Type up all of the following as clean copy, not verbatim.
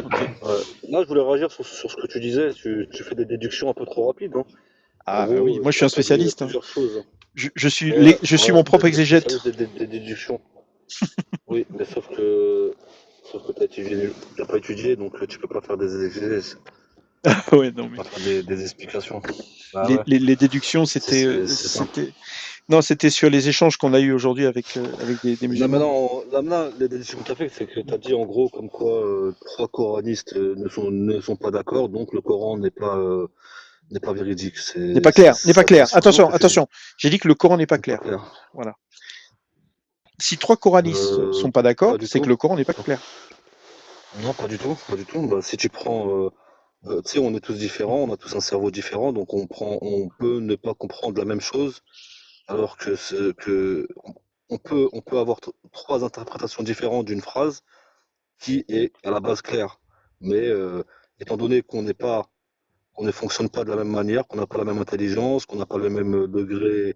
Ok. Là, je voulais réagir sur ce que tu disais. Tu fais des déductions un peu trop rapides, hein. En Ah bah oui, gros, moi je tu suis un as vu spécialiste, hein. plusieurs choses. Ouais, Je suis ouais, mon propre t'es exégète. spécialiste des déductions. Oui, mais sauf que t'as pas étudié, donc tu peux pas faire des exégèses, Ouais, tu non peux mais pas faire des explications. Bah ouais, les déductions, c'est simple. non, c'était sur les échanges qu'on a eu aujourd'hui avec des Là musulmans. maintenant, les déductions que tu as fait, c'est que tu as dit en gros comme quoi trois coranistes ne sont pas d'accord, donc le Coran n'est pas véridique. N'est pas C'est clair, n'est pas clair. essentiellement ce Attention, que tu dis. attention. J'ai dit que le Coran n'est pas C'est pas clair. clair. Voilà. Si trois coranistes Euh, sont pas d'accord, Pas du c'est que tout. le Coran n'est pas clair. Non, pas du tout, pas du tout. Bah, si tu prends, tu sais, on est tous différents, on a tous un cerveau différent, donc on peut ne pas comprendre la même chose, alors que on peut avoir trois interprétations différentes d'une phrase qui est à la base claire. Mais étant donné qu'on ne fonctionne pas de la même manière, qu'on n'a pas la même intelligence, qu'on n'a pas le même degré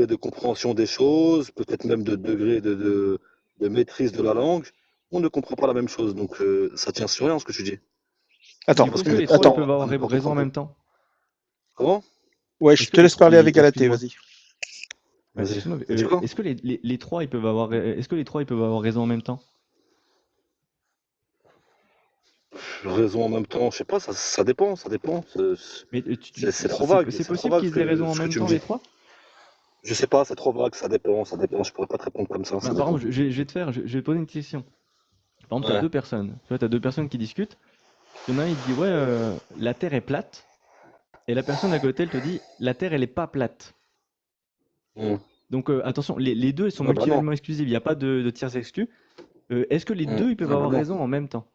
de compréhension des choses, peut-être même de degré de maîtrise de la langue, on ne comprend pas la même chose. Donc ça tient sur rien ce que tu dis. Attends, Du C'est coup, parce est-ce qu'on que est les trois ils trois peuvent à avoir ne pas raison en comprendre. même temps? Comment? ouais, je Est-ce que te les laisse trois, parler avec Galatée, excuse-moi, vas-y. Vas-y. excuse-moi, T'as dit quoi? est-ce que les trois ils peuvent avoir, est-ce que les trois ils peuvent avoir raison en même temps? Raison en même temps, je sais pas, ça dépend, ça dépend. Mais C'est trop vague, c'est c'est trop possible vague qu'ils aient raison en ce que même tu me temps dis. les trois? Je sais pas, c'est trop vague, ça dépend. Je pourrais pas te répondre comme ça Bah, par dépend. exemple, je vais je vais te poser une question. Par exemple, tu as Ouais. deux personnes. Tu vois, tu as deux personnes qui discutent. Il y en a un, il te dit, ouais, la Terre est plate. Et la personne à côté, elle te dit, la Terre, elle est pas plate. Hmm. Donc, attention, les deux, ils sont Ouais, bah non. mutuellement exclusifs. Il n'y a pas de tiers exclus. Est-ce que les Hmm. deux, ils peuvent Ouais, bah avoir non. raison en même temps?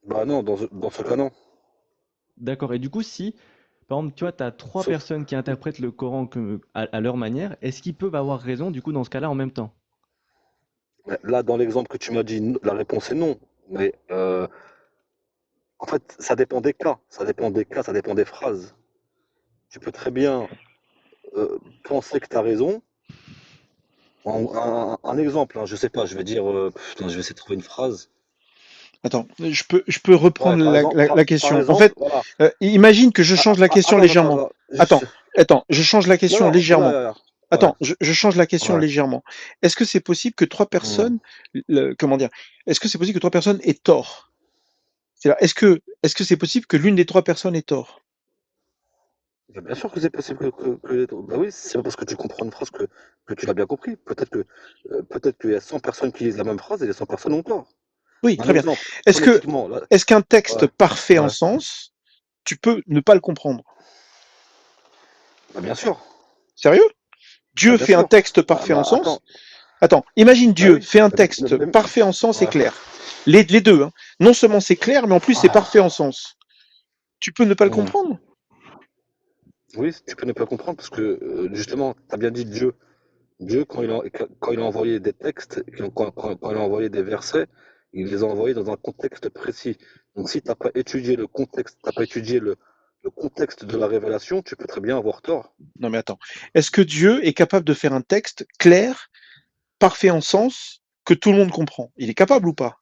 Bah non, dans ce cas, non. D'accord. Et du coup, si, par exemple, tu vois, tu as trois Sauf, personnes qui interprètent le Coran à leur manière, est-ce qu'ils peuvent avoir raison, du coup, dans ce cas-là, en même temps? mais là, dans l'exemple que tu m'as dit, la réponse est non. Mais en fait, ça dépend des cas. Ça dépend des cas, ça dépend des phrases. Tu peux très bien penser que tu as raison. Un exemple, hein, je sais pas, je vais dire, putain, je vais essayer de trouver une phrase. Attends, je peux Ouais, reprendre par exemple, la par question. En exemple, fait, voilà. imagine que je change la question légèrement. Attends. Attends, attends, je change la Non, question non, légèrement. ouais, Attends, je change la question ouais. légèrement. Est-ce que c'est possible que trois Hmm. personnes, comment dire, est-ce que c'est possible que trois personnes aient tort? C'est-à-dire, est-ce que c'est possible que l'une des trois personnes ait tort? Bien sûr que c'est possible bah oui, c'est pas parce que tu comprends une phrase que tu l'as bien compris. Peut-être qu'il y a 100 personnes qui lisent la même phrase et les 100 personnes ont tort. Oui, Un très bien. exemple, Est-ce que, phonétiquement, là, est-ce qu'un texte ouais, parfait en ouais. sens, tu peux ne pas le comprendre? Bah bien sûr, Sérieux? bah Dieu bien fait un sûr. texte parfait en Bah attends, sens. Attends, imagine bah Dieu oui, fait un texte parfait en sens et ouais. clair. Les deux, hein. Non seulement c'est clair, mais en plus c'est parfait en sens. Tu peux ne pas le Hmm. comprendre? Oui, tu peux ne pas comprendre parce que justement, tu as bien dit Dieu. Dieu, quand il a envoyé des textes, quand il a envoyé des versets, il les a envoyés dans un contexte précis. Donc si tu n'as pas étudié le contexte, t'as pas étudié le contexte de la révélation, tu peux très bien avoir tort. Non mais attends. Est-ce que Dieu est capable de faire un texte clair, parfait en sens, que tout le monde comprend? Il est capable ou pas?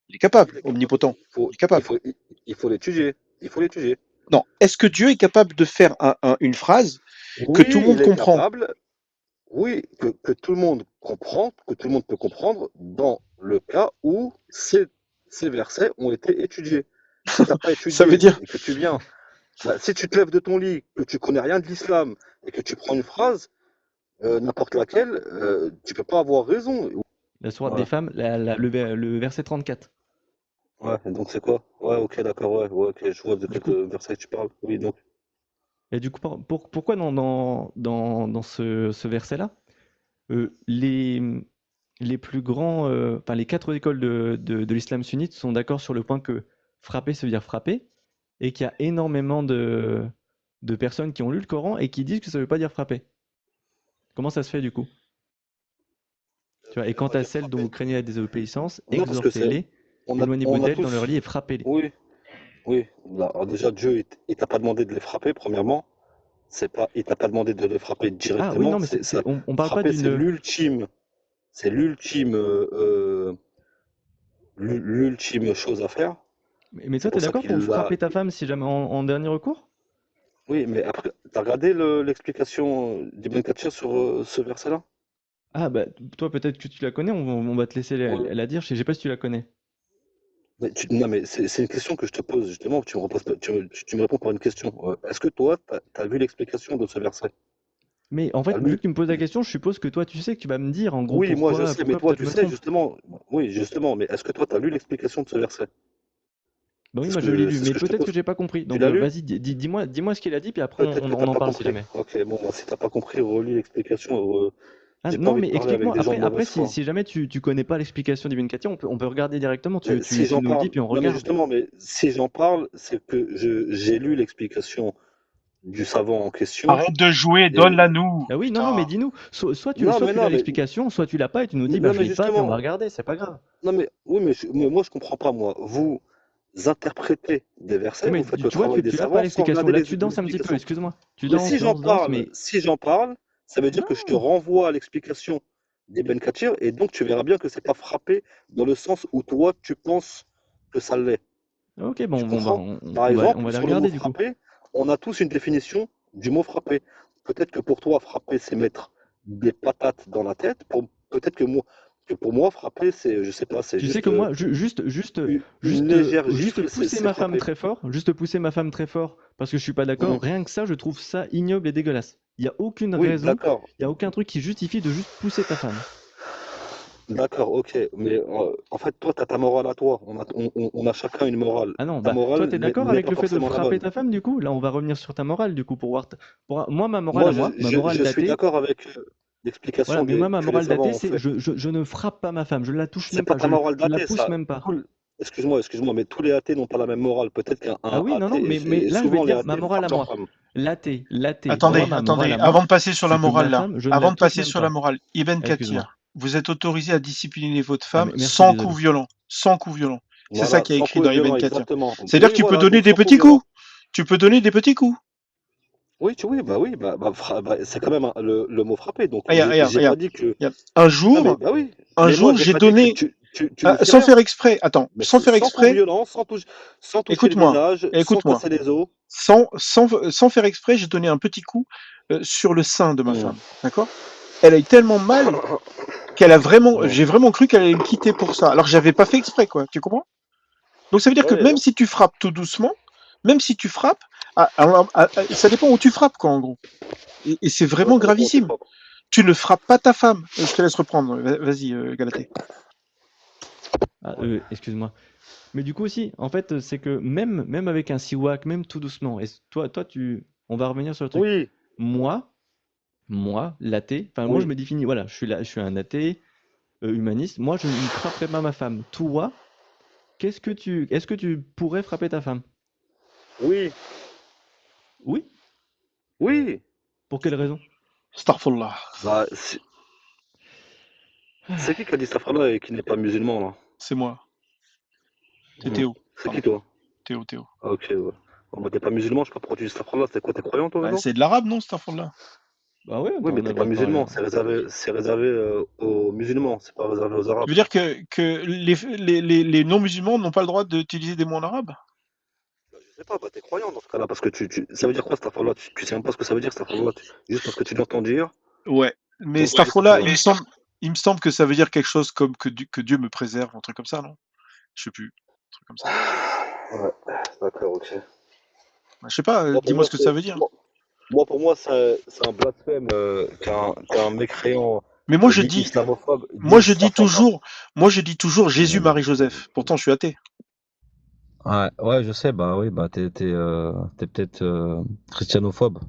Il est capable, Il est capable. omnipotent. Il faut, Il est il capable. faut, il faut l'étudier. Il faut l'étudier. Non. Est-ce que Dieu est capable de faire une phrase que tout le Oui, monde il est comprend? capable. Oui, que tout le monde comprend, que tout le monde peut comprendre dans le cas où ces versets ont été étudiés. Si tu n'as pas Ça veut étudié dire, et que tu viens, bah, si tu te lèves de ton lit, que tu connais rien de l'islam et que tu prends une phrase, n'importe laquelle, tu peux pas avoir raison. La sourate Ouais, des femmes, le verset 34. ouais, donc c'est quoi? Ouais, ok, d'accord, ouais, ok, je vois de Du quel coup, verset tu parles. Oui, donc. et du coup pourquoi dans ce verset-là, les plus grands, enfin les quatre écoles de l'islam sunnite sont d'accord sur le point que frapper, ça veut dire frapper, et qu'il y a énormément de personnes qui ont lu le Coran et qui disent que ça veut pas dire frapper. Comment ça se fait du coup? Tu vois, et Ça veut quant pas à dire celles dont frapper. vous craignez la désobéissance, Non, parce que exhortez-les, on éloignez-vous a d'elles dans leur tous. lit et frappez-les. Oui, oui. Là, alors déjà, Dieu, il t'a pas demandé de les frapper, premièrement. C'est pas, il t'a pas demandé de les frapper Ah oui, directement. non, mais C'est ça. on parle pas Frapper, d'une... c'est l'ultime. C'est l'ultime. l'ultime chose à faire. Mais C'est toi, t'es pour ça d'accord pour qu'il l'a. frapper ta femme si jamais en dernier recours? Oui, mais après, t'as regardé l'explication d'Ibn Kathir sur ce verset-là? Ah bah toi peut-être que tu la connais, on va te laisser Ouais. la dire, je sais pas si tu la connais. Non, mais c'est une question que je te pose, justement, tu me reposes, tu me réponds par une question. Est-ce que toi, t'as vu l'explication de ce verset? Mais en T'as fait, vu lu? que tu me poses la question, je suppose que toi tu sais que tu vas me dire en gros Oui, moi je sais, mais pourquoi toi peut-être je tu me sais, trompe. justement. Oui, justement, mais est-ce que toi, t'as lu l'explication de ce verset? Bah oui, moi je l'ai lu, C'est ce mais que je te peut-être que pose. j'ai pas compris. Tu Donc l'as lu? vas-y, dis-moi ce qu'il a dit, puis après Peut-être que t'as on en pas parle si compris. jamais. Ok, bon, bah, si t'as pas compris, relis l'explication. Ah J'ai pas non, envie de mais parler avec explique-moi. des gens de Après mauvaise si, foi. si jamais tu connais pas l'explication d'Ibn Kathir, on peut regarder directement. Mais si Tu j'en nous le dis, parle, puis on non mais regarde. justement, mais si j'en parle, c'est que j'ai lu l'explication du savant en question. Arrête de jouer, Et donne-la nous. Ah oui, non, mais Putain. dis-nous. non, Soit mais tu l'as non, mais l'explication, soit tu l'as pas, et tu nous dis, bah non, je mais l'ai pas, puis on va justement, regarder, c'est pas grave. non mais oui, mais moi je comprends pas moi. Vous interprétez des Oui, versets, vous mais faites le tu vois, travail des tu l'as pas savants sans l'explication. regarder Là, tu danses un petit peu, l'explication. excuse-moi. Tu Mais si danses, mais si j'en parle, ça veut dire que je te non. renvoie à l'explication d'Ibn Kathir et donc tu verras bien que c'est pas frappé dans le sens où toi tu penses que ça l'est. Ok, Tu bon, bah, comprends? Par on exemple, va les sur le mot regarder du coup. frapper, on a tous une définition du mot frapper. Peut-être que pour toi, frapper, c'est mettre des patates dans la tête. Peut-être que pour moi, frapper, c'est, je sais pas, c'est Tu sais juste que moi, une légère juste gifle, pousser c'est ma femme frapper. très fort, juste pousser ma femme très fort, parce que je suis pas d'accord, Mhm. rien que ça, je trouve ça ignoble et dégueulasse. Il y a aucune Oui, raison, d'accord. il y a aucun truc qui justifie de juste pousser ta femme. D'accord, ok. Mais en fait, toi, tu as ta morale à toi. On a chacun une morale. Ah non, Ta bah toi morale t'es d'accord n'est avec pas le fait de forcément la frapper bonne. ta femme du coup? Là, on va revenir sur ta morale du coup pour voir. Moi, ma morale Je suis d'athée, d'accord avec voilà, l'explication mais moi ma que les morale savants d'athée, ont c'est fait. je ne frappe pas ma femme, je la touche C'est même pas pas, ta morale je la d'athée, pousse ça. même pas. Excuse-moi, mais tous les athées n'ont pas la même morale. Peut-être qu'un Ah oui, non, athée, mais et là je vais souvent te les dire ma athées morale à frappent leur moi. femme. Moi Attendez, ma morale attendez. à Avant moi, de passer sur la c'est que morale ma là, femme, je ne avant la de touche passer même sur la pas. morale, Ibn Ah, excuse-moi. Kathir, vous êtes autorisé à discipliner votre Ah, femme merci, sans coup désolé. violent. Sans coup violent. C'est ça Voilà, qui est sans écrit coup et dans violent, Ibn Kathir. exactement. C'est-à-dire que Oui, tu peux voilà, donner donc des sans coup petits violent. coups. Tu peux donner des petits coups. Oui, c'est quand même le mot frapper. Donc, Regarde, j'ai pas regarde. dit que. Regarde. Non, mais bah oui. Un Mais moi, jour, j'ai j'ai pas dit que donné, tu ne fais sans rien. faire exprès, attends, Mais sans faire sans coup exprès, violent, sans toucher le écoute-moi, visage, sans écoute-moi. casser les os. Sans faire exprès, j'ai donné un petit coup sur le sein de ma Hmm. femme. D'accord? Elle a eu tellement mal Hmm. j'ai vraiment cru qu'elle allait me quitter pour ça. Alors que j'avais pas fait exprès, quoi. Tu comprends? Donc ça veut dire que Ouais, même si tu frappes tout doucement, même si tu frappes, ça dépend où tu frappes, quoi, en gros. Et c'est ouais, vraiment ça dépend où tu gravissime. frappes. Tu ne frappes pas ta femme. Je te laisse reprendre. Vas-y, Galatée. Ah, excuse-moi. Mais du coup aussi, en fait, c'est que même avec un siwak, même tout doucement, et on va revenir sur le truc. Oui, Moi, l'athée, enfin moi je oui. me définis, voilà, je suis un athée humaniste. Moi, je ne frapperai pas ma femme. Toi, est-ce que tu pourrais frapper ta femme? Oui, Oui? oui. Pour quelle raison? Starfallah. Bah, c'est qui a dit cette phrase-là et qui n'est pas musulman, là? C'est moi. C'est Hmm. Théo. C'est qui, Pardon. toi? Théo. Ah, ok, ouais. Bon, bah, t'es pas musulman, je sais pas pourquoi tu dis cette phrase-là. C'est quoi, t'es croyant, toi, Bah, maintenant? c'est de l'arabe, non, Starfallah? Bah ouais, Oui, attends, mais on a t'es le pas droit de parler. musulman. C'est réservé aux musulmans. C'est pas réservé aux Tu arabes, veux ça. dire que les non-musulmans n'ont pas le droit d'utiliser des mots en arabe? Bah, je sais pas, bah, t'es croyant dans ce cas-là, parce que ça veut dire quoi, cette phrase-là? Tu sais même pas ce que ça veut dire, cette phrase-là. Juste parce que tu l'entends dire, Ouais. Mais tu dis que Starfallah, tu l'as. il me semble que ça veut dire quelque chose comme que Dieu me préserve, un truc comme ça, non? Je sais plus. Un truc comme ça. Ouais, d'accord, ok. Bah, je sais pas, Moi, pour dis-moi moi, ce que ça veut dire. pour moi, c'est un blasphème qu'un mécréant Mais moi, je dit dis, islamophobe moi, dise je sa dis femme. toujours, moi, je dis toujours Jésus, Marie, Joseph. Pourtant, je suis athée. Ouais, ouais, je sais, bah oui, bah t'es peut-être christianophobe.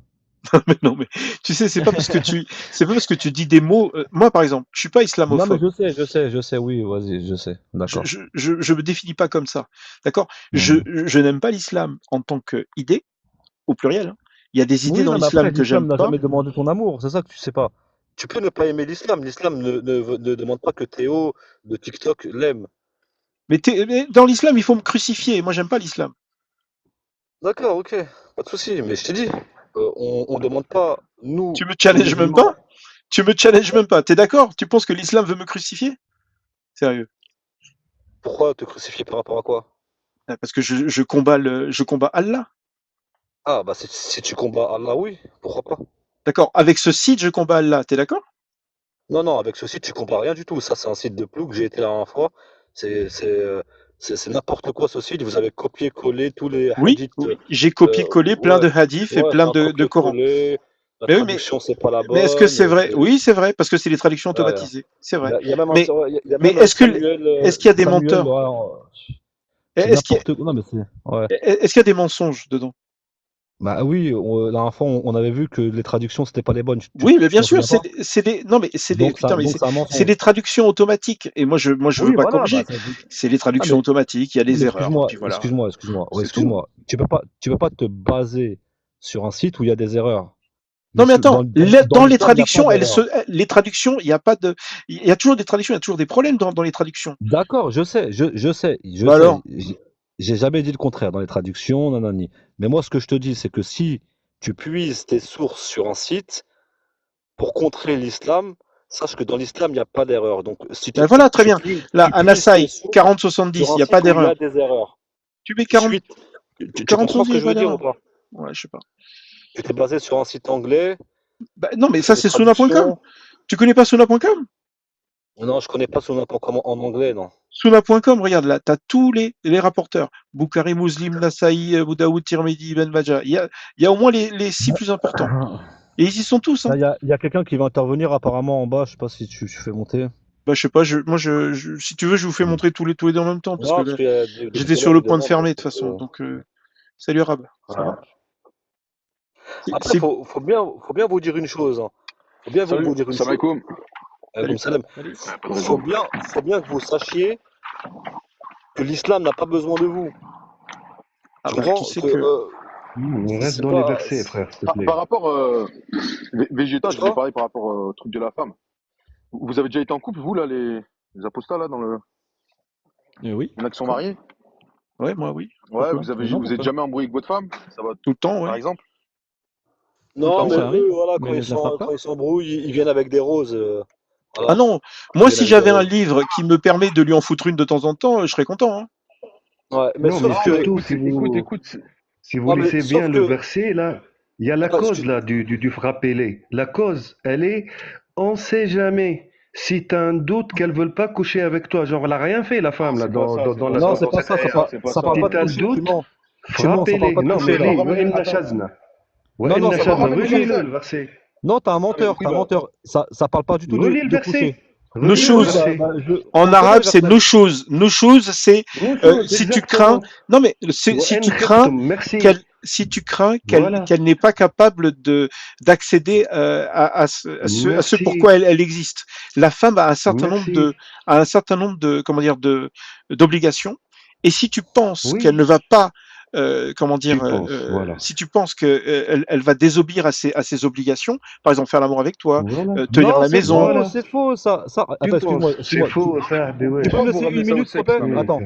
Mais non, mais tu sais, c'est pas parce que tu dis des mots. Moi, par exemple, je suis pas Non, mais islamophobe. je sais, oui, vas-y, je sais, d'accord. Je me définis pas comme ça. D'accord? Hmm. Je n'aime pas l'islam en tant qu'idée, au pluriel, hein. Il y a des idées Oui, dans non, mais après, l'islam que l'islam j'aime n'a pas. jamais demandé ton amour, c'est ça que tu sais pas. Tu peux ne pas aimer l'islam. L'islam ne demande pas que Théo de TikTok l'aime. Mais dans l'islam, il faut me crucifier. Moi, j'aime pas l'islam. D'accord, ok, pas de souci. Mais je t'ai dit, on demande pas, nous, Tu me challenges même musulmans. pas? Tu me challenges même pas. T'es d'accord? Tu penses que l'islam veut me crucifier? Sérieux. Pourquoi te crucifier par rapport à quoi? Parce que je combats Allah. Ah, bah si tu combats Allah, oui, pourquoi pas? D'accord. Avec ce site, je combats Allah. T'es d'accord? Non, non, avec ce site, tu combats rien du tout. Ça, c'est un site de ploug, j'ai été la dernière fois. C'est c'est, euh, c'est n'importe quoi ce site. Vous avez copié-collé tous les Oui, hadiths. oui. J'ai copié-collé plein Ouais, de hadiths et ouais, c'est plein un de Coran. copier-collé. La Mais oui, mais traduction, c'est pas la Mais est-ce que bonne. c'est vrai? Oui, c'est vrai, parce que c'est les traductions Ouais. automatisées. C'est Il y vrai. a, il y a même Mais, il y a mais même Samuel. est-ce qu'il y a des Samuel, menteurs? ouais, c'est Est-ce qu'il y a, n'importe quoi. Non, mais c'est. Ouais. est-ce qu'il y a des mensonges dedans? Bah oui, la dernière fois, on avait vu que les traductions, c'était pas les bonnes. Oui, mais Tu bien t'en sûr, souviens pas? non, mais putain, mais Donc c'est un c'est mensonge. des traductions automatiques. Et moi, je veux Oui, pas voilà, bah, corriger. C'est des ah, traductions automatiques, il y a des erreurs. excuse-moi, Puis voilà. excuse-moi, excuse-moi. Ouais, C'est tout. excuse-moi. Tu peux pas te baser sur un site où il y a des erreurs. Non, mais attends, Dans dans les l'islam, il n'y a pas traductions, d'erreur. les traductions, il y a pas de, il y a toujours des traductions, il y a toujours des problèmes dans les traductions. D'accord, je sais, je sais, je Bah sais. alors, J'ai jamais dit le contraire dans les traductions, nanani. Mais moi, ce que je te dis, c'est que si tu puises tes sources sur un site pour contrer l'islam, sache que dans l'islam, il n'y a pas d'erreur. Donc, si ben voilà, très bien. Là, tu puises tes Anasai, sources sur 40-70, il un n'y a pas site où il y a d'erreur. des erreurs. Tu mets 40, Suite, tu comprends 40-70, ce il n'y que a je pas veux dire ou d'erreur. pas? Ouais, je sais pas. Tu t'es basé sur un site anglais, Bah, non, mais tu ça, fais des c'est Suna.com. traductions. Tu connais pas Suna.com? Non, je connais pas son nom en anglais, non. Suna.com, regarde là, tu as tous les rapporteurs. Bukhari, Muslim, Nasaï, Abu Daoud, Tirmidhi, Ibn Majah. Il y a au moins les 6 plus importants. Et ils y sont tous. Hein. Là, il y a quelqu'un qui va intervenir apparemment en bas. Je sais pas si tu fais monter. Bah, je sais pas, si tu veux, je vous fais montrer tous les deux en même temps, parce que Non, parce là, qu'il y a des j'étais sur collègues le qui point de demandent. fermer de toute Donc, façon. Donc, salut Arabe. Ça va? C'est, Après, c'est- faut bien vous dire une chose. Hein. Faut bien vous Salut, dire une salam chose. alaikum. Comme Salut. Salem. Salut. Pas de raison. Faut bien que vous sachiez que l'islam n'a pas besoin de vous. Ah Tu bah, qui comprends c'est que que. On reste c'est dans les pas. versets, frère, s'il te Par, plaît. par rapport, Vegeta, Je je voulais crois. parler par rapport au truc de la femme. Vous avez déjà été en couple, vous, là, les apostats, là, Oui. il y en a qui sont mariés? Ouais, moi, oui. Ouais, Pourquoi? Non, vous êtes pourquoi? jamais embrouillé avec votre femme? Ça va, Tout le temps, par ouais. exemple? Tout le Non, temps, Oui, mais ouais. ça arrive, eux, voilà, mais je la frappe quand pas. ils s'embrouillent, ils viennent avec des roses. Ah Voilà, non, ils moi, viennent si avec des j'avais un roses. livre qui me permet de lui en foutre une de temps en temps, je serais content. Hein. Ouais, mais Non, mais sauf Non, mais que. surtout, écoute, si vous Ouais, mais lisez bien sauf le que. verset, là, il y a la Attends, cause, là, du frappez-les. La cause, elle est, on sait jamais. Si tu as un doute qu'elles veulent pas coucher avec toi, genre, elle a rien fait, la non, femme, là, c'est pas ça, c'est dans pas la non, ça. c'est Dans sourate. pas cette ça, aya, c'est pas ça ça. parle Si pas de tu as le coucher, doute, tu mens, ça parle frappez-les. pas de Non, coucher, mais là. lis, Non, mais وَإِنَّ attends. شَزْنَا Non, وَإِنَّ ça parle pas شَزْنَا. même pas de Relis-le, ça. le verset. Non, t'es un Non, mais menteur, t'es un Bouddha. menteur. Ça parle pas du tout Relis le de coucher. verset. No Relis-le, le Oui, shoes. verset. En on connaît arabe, le c'est verset. no shoes. No shoes, c'est Une chose, si tu crains. exactement. Non, mais si tu وَإِنْ crains خِفْتُمْ. Merci. qu'elle Voilà. n'est pas capable d'accéder à ce Merci. pourquoi elle existe. La femme a Merci. un certain nombre de comment dire d'obligations. Et si tu penses qu'elle Oui, ne va pas tu penses. Voilà. si tu penses que elle va désobéir à ses obligations, par exemple faire l'amour avec toi, Voilà. tenir Non, la maison. Voilà. c'est faux, ça. Tu Attends, penses. C'est excuse-moi. faux, ça. Tu peux me Pourquoi vous laisser ramenez une ça au minute, s'il te sexe, plaît? là? Oui. Attends,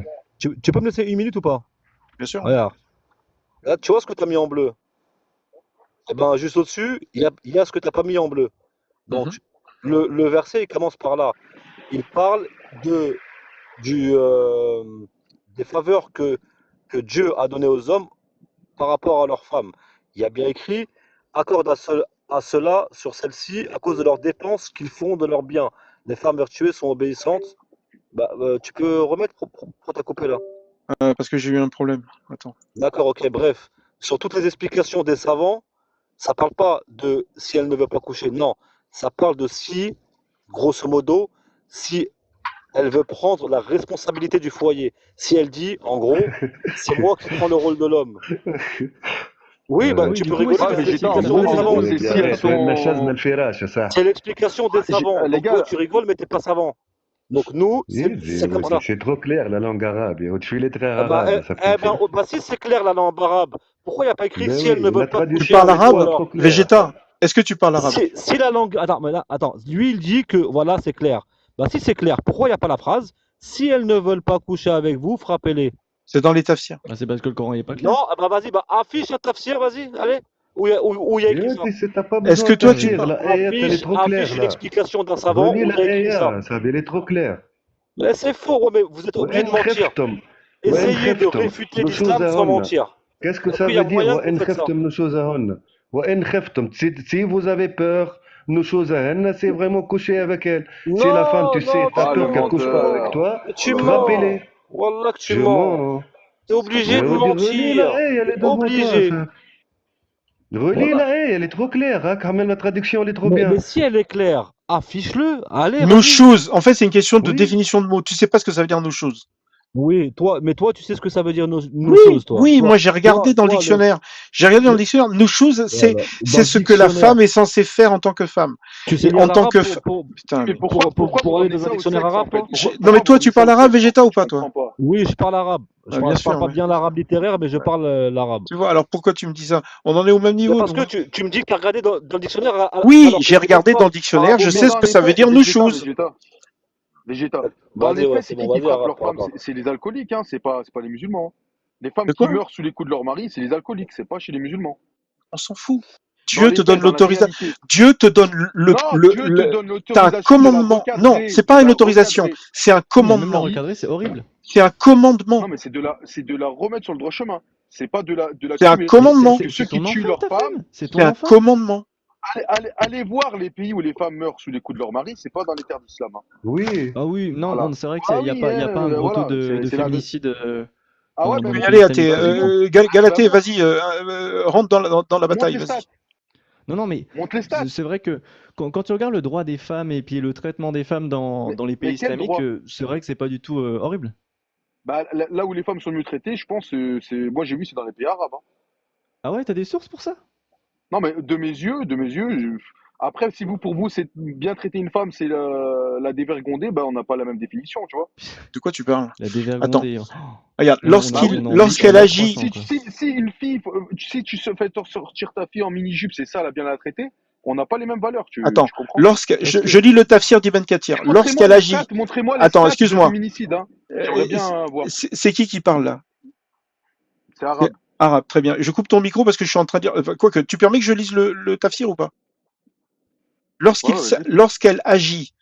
tu peux me laisser une minute ou pas? Bien sûr. Regarde. Là, tu vois ce que tu as mis en bleu? Eh ben, juste au-dessus, il y a ce que tu n'as pas mis en bleu. Mhm. Donc, le verset, il commence par là. Il parle du, des faveurs que Dieu a données aux hommes par rapport à leurs femmes. Il y a bien écrit, accorde à cela sur celles-ci à cause de leurs dépenses qu'ils font de leurs biens. Les femmes vertueuses sont obéissantes. Bah, tu peux remettre pour t'as coupé là. Parce que j'ai eu un problème. Attends. D'accord, ok, bref. Sur toutes les explications des savants, ça parle pas de si elle ne veut pas coucher, non. Ça parle de si, grosso modo, si elle veut prendre la responsabilité du foyer. Si elle dit, en gros, c'est moi qui prends le rôle de l'homme. Oui, bah, Oui, tu du peux coup, oui, rigoler, c'est Ouais, mais la mais c'est Vegeta, spécificité l'explication des en des gros, savants. c'est Il y si elles arrête. sont. Ça. C'est l'explication des savants. Les Donc toi, gars, tu rigoles, mais t'es pas savant. Donc nous, c'est comme ça. C'est trop clair, la langue arabe. Tu es les traits Eh ben, arabes, ça fait. si c'est clair la langue arabe, pourquoi il n'y a pas écrit Ben si elle ne oui, veut la pas Tu coucher traduction, parles c'est avec vous arabe, trop alors? clair. Vegeta? Est-ce que tu parles arabe? Si la langue. Attends, mais là, attends, lui il dit que voilà, c'est clair. Bah, si c'est clair, pourquoi il n'y a pas la phrase si elles ne veulent pas coucher avec vous, frappez-les? C'est dans les tafsirs. Bah, c'est parce que le Coran n'est pas clair. Non, bah vas-y, bah, affiche un tafsir, vas-y, allez. Où il y a écrit ça? T'as pas Est-ce besoin que de toi tu tafsir. La ayat, elle est trop claire, Affiche une là. explication d'un savant Relis où la il y a écrit ça. ayat, ça, elle est trop claire. Mais c'est faux, ouais, mais vous êtes obligé de وإن mentir. خفتم Essayez de réfuter l'islam sans نشوزهن. mentir. Qu'est-ce que Est-ce ça qu'il y a veut dire moyen que vous وإن faites ça? خفتم نشوزهن وإن خفتم si vous avez peur نشوزهن c'est vraiment coucher avec elle. Si la femme, tu Non, sais, non, t'as Ah, tu le peur qu'elle mens, couche tu pas mens. avec menteur. toi, Mais tu Le mens. rappelez. Wallah que tu Je mens. mens. T'es obligé Mais de relis la mentir. haie, elle est T'es devant toi. obligé. Ça. Relis Voilà. la haie, elle est trop claire. Hein, quand même, la traduction, elle est trop Mais bien. si elle est claire, affiche-le. Allez, No vas-y. shoes. En fait, c'est une question de Oui. définition de mots. Tu sais pas ce que ça veut dire no shoes. Oui, mais toi, tu sais ce que ça veut dire nos Oui, choses, toi. oui, Toi, moi j'ai regardé dans le toi, dictionnaire. J'ai regardé dans le dictionnaire. No shoes, c'est voilà. Dans c'est le ce que la dictionnaire. femme est censée faire en tant que femme. Tu sais Et lire en tant l'arabe que putain, Mais mais pourquoi vous pour aller ramenez dans un ça au dictionnaire sexe, en arabe, fait? toi? non mais toi tu parles arabe, Végéta ou Je pas toi? comprends pas. Oui, je parle arabe. Ah, bien Je parle sûr, pas ouais. bien l'arabe littéraire, mais je parle l'arabe. Tu vois, alors pourquoi tu me dis ça? On en est au même Mais niveau, parce nous. que tu me dis que tu as regardé dans le dictionnaire Oui, alors que j'ai je regarde regardé pas. dans le dictionnaire, je Mais sais ce dans que les ça veut faits, dire no shoes. Végéta. Dans Vas-y, les ouais, faits, c'est c'est bon, qui vas-y, frappe arabe, leurs femmes? parle. C'est les alcooliques, hein, c'est pas les musulmans. Les femmes De qui quoi? meurent sous les coups de leur mari, c'est les alcooliques, c'est pas chez les musulmans. On s'en fout. Dans Dieu les te donne faits, dans la l'autorisation. réalité. Dieu te donne Non, Dieu te donne t'as un l'autorisation de la commandement. Non, recadrer, c'est de pas une la autorisation, recadrer. c'est un Oui, mais même la commandement. recadrer, c'est horrible. C'est un commandement. Non, mais c'est de la remettre sur le droit chemin. C'est pas de la C'est un tuer. Mais commandement. Parce que c'est ceux qui ton tuent enfant, leurs ta femmes, femme. C'est C'est ton un enfant. commandement. allez voir les pays où les femmes meurent sous les coups de leur mari, c'est pas dans les terres d'islam. Hein. Oui. Ah oui, non, Voilà. non, c'est vrai que Ah il y a oui, pas, y a pas un gros taux voilà, de c'est la... féminicide Ah ouais, dans ben Oui, les montre, pays allez, islamiques, par vas-y, exemple. montre. Galaté, Montre, vas-y, rentre dans la montre bataille, les vas-y. stats. Non, non, mais Montre les stats. c'est vrai que quand tu regardes le droit des femmes et puis le traitement des femmes dans les pays Mais quel islamiques, droit? c'est vrai que c'est pas du tout horrible. Bah, là où les femmes sont mieux traitées, je pense, moi j'ai vu, c'est dans les pays arabes. Hein. Ah ouais, t'as des sources pour ça? Non, mais de mes yeux, après, si pour vous, c'est bien traiter une femme, c'est la dévergonder, bah, on n'a pas la même définition, tu vois. De quoi tu parles? La Attends, dévergonder. regarde, On Bah oui, lorsqu'elle est à agit, 300, quoi. si une fille, si tu se fais sortir ta fille en mini-jupe, c'est ça, la bien la traiter, on n'a pas les mêmes valeurs, attends, tu comprends? je lis le tafsir d'Ibn Kathir. Montrez-moi Lorsqu'elle les agit, stats, montrez-moi les attends, stats de excuse-moi. féminicide, hein. J'aimerais bien voir. C'est qui parle là? C'est arabe. Arabe, très bien. Je coupe ton micro parce que je suis en train de dire. Enfin, quoique, tu permets que je lise le tafsir ou pas? Ouais, vas-y. Lorsqu'elle agit,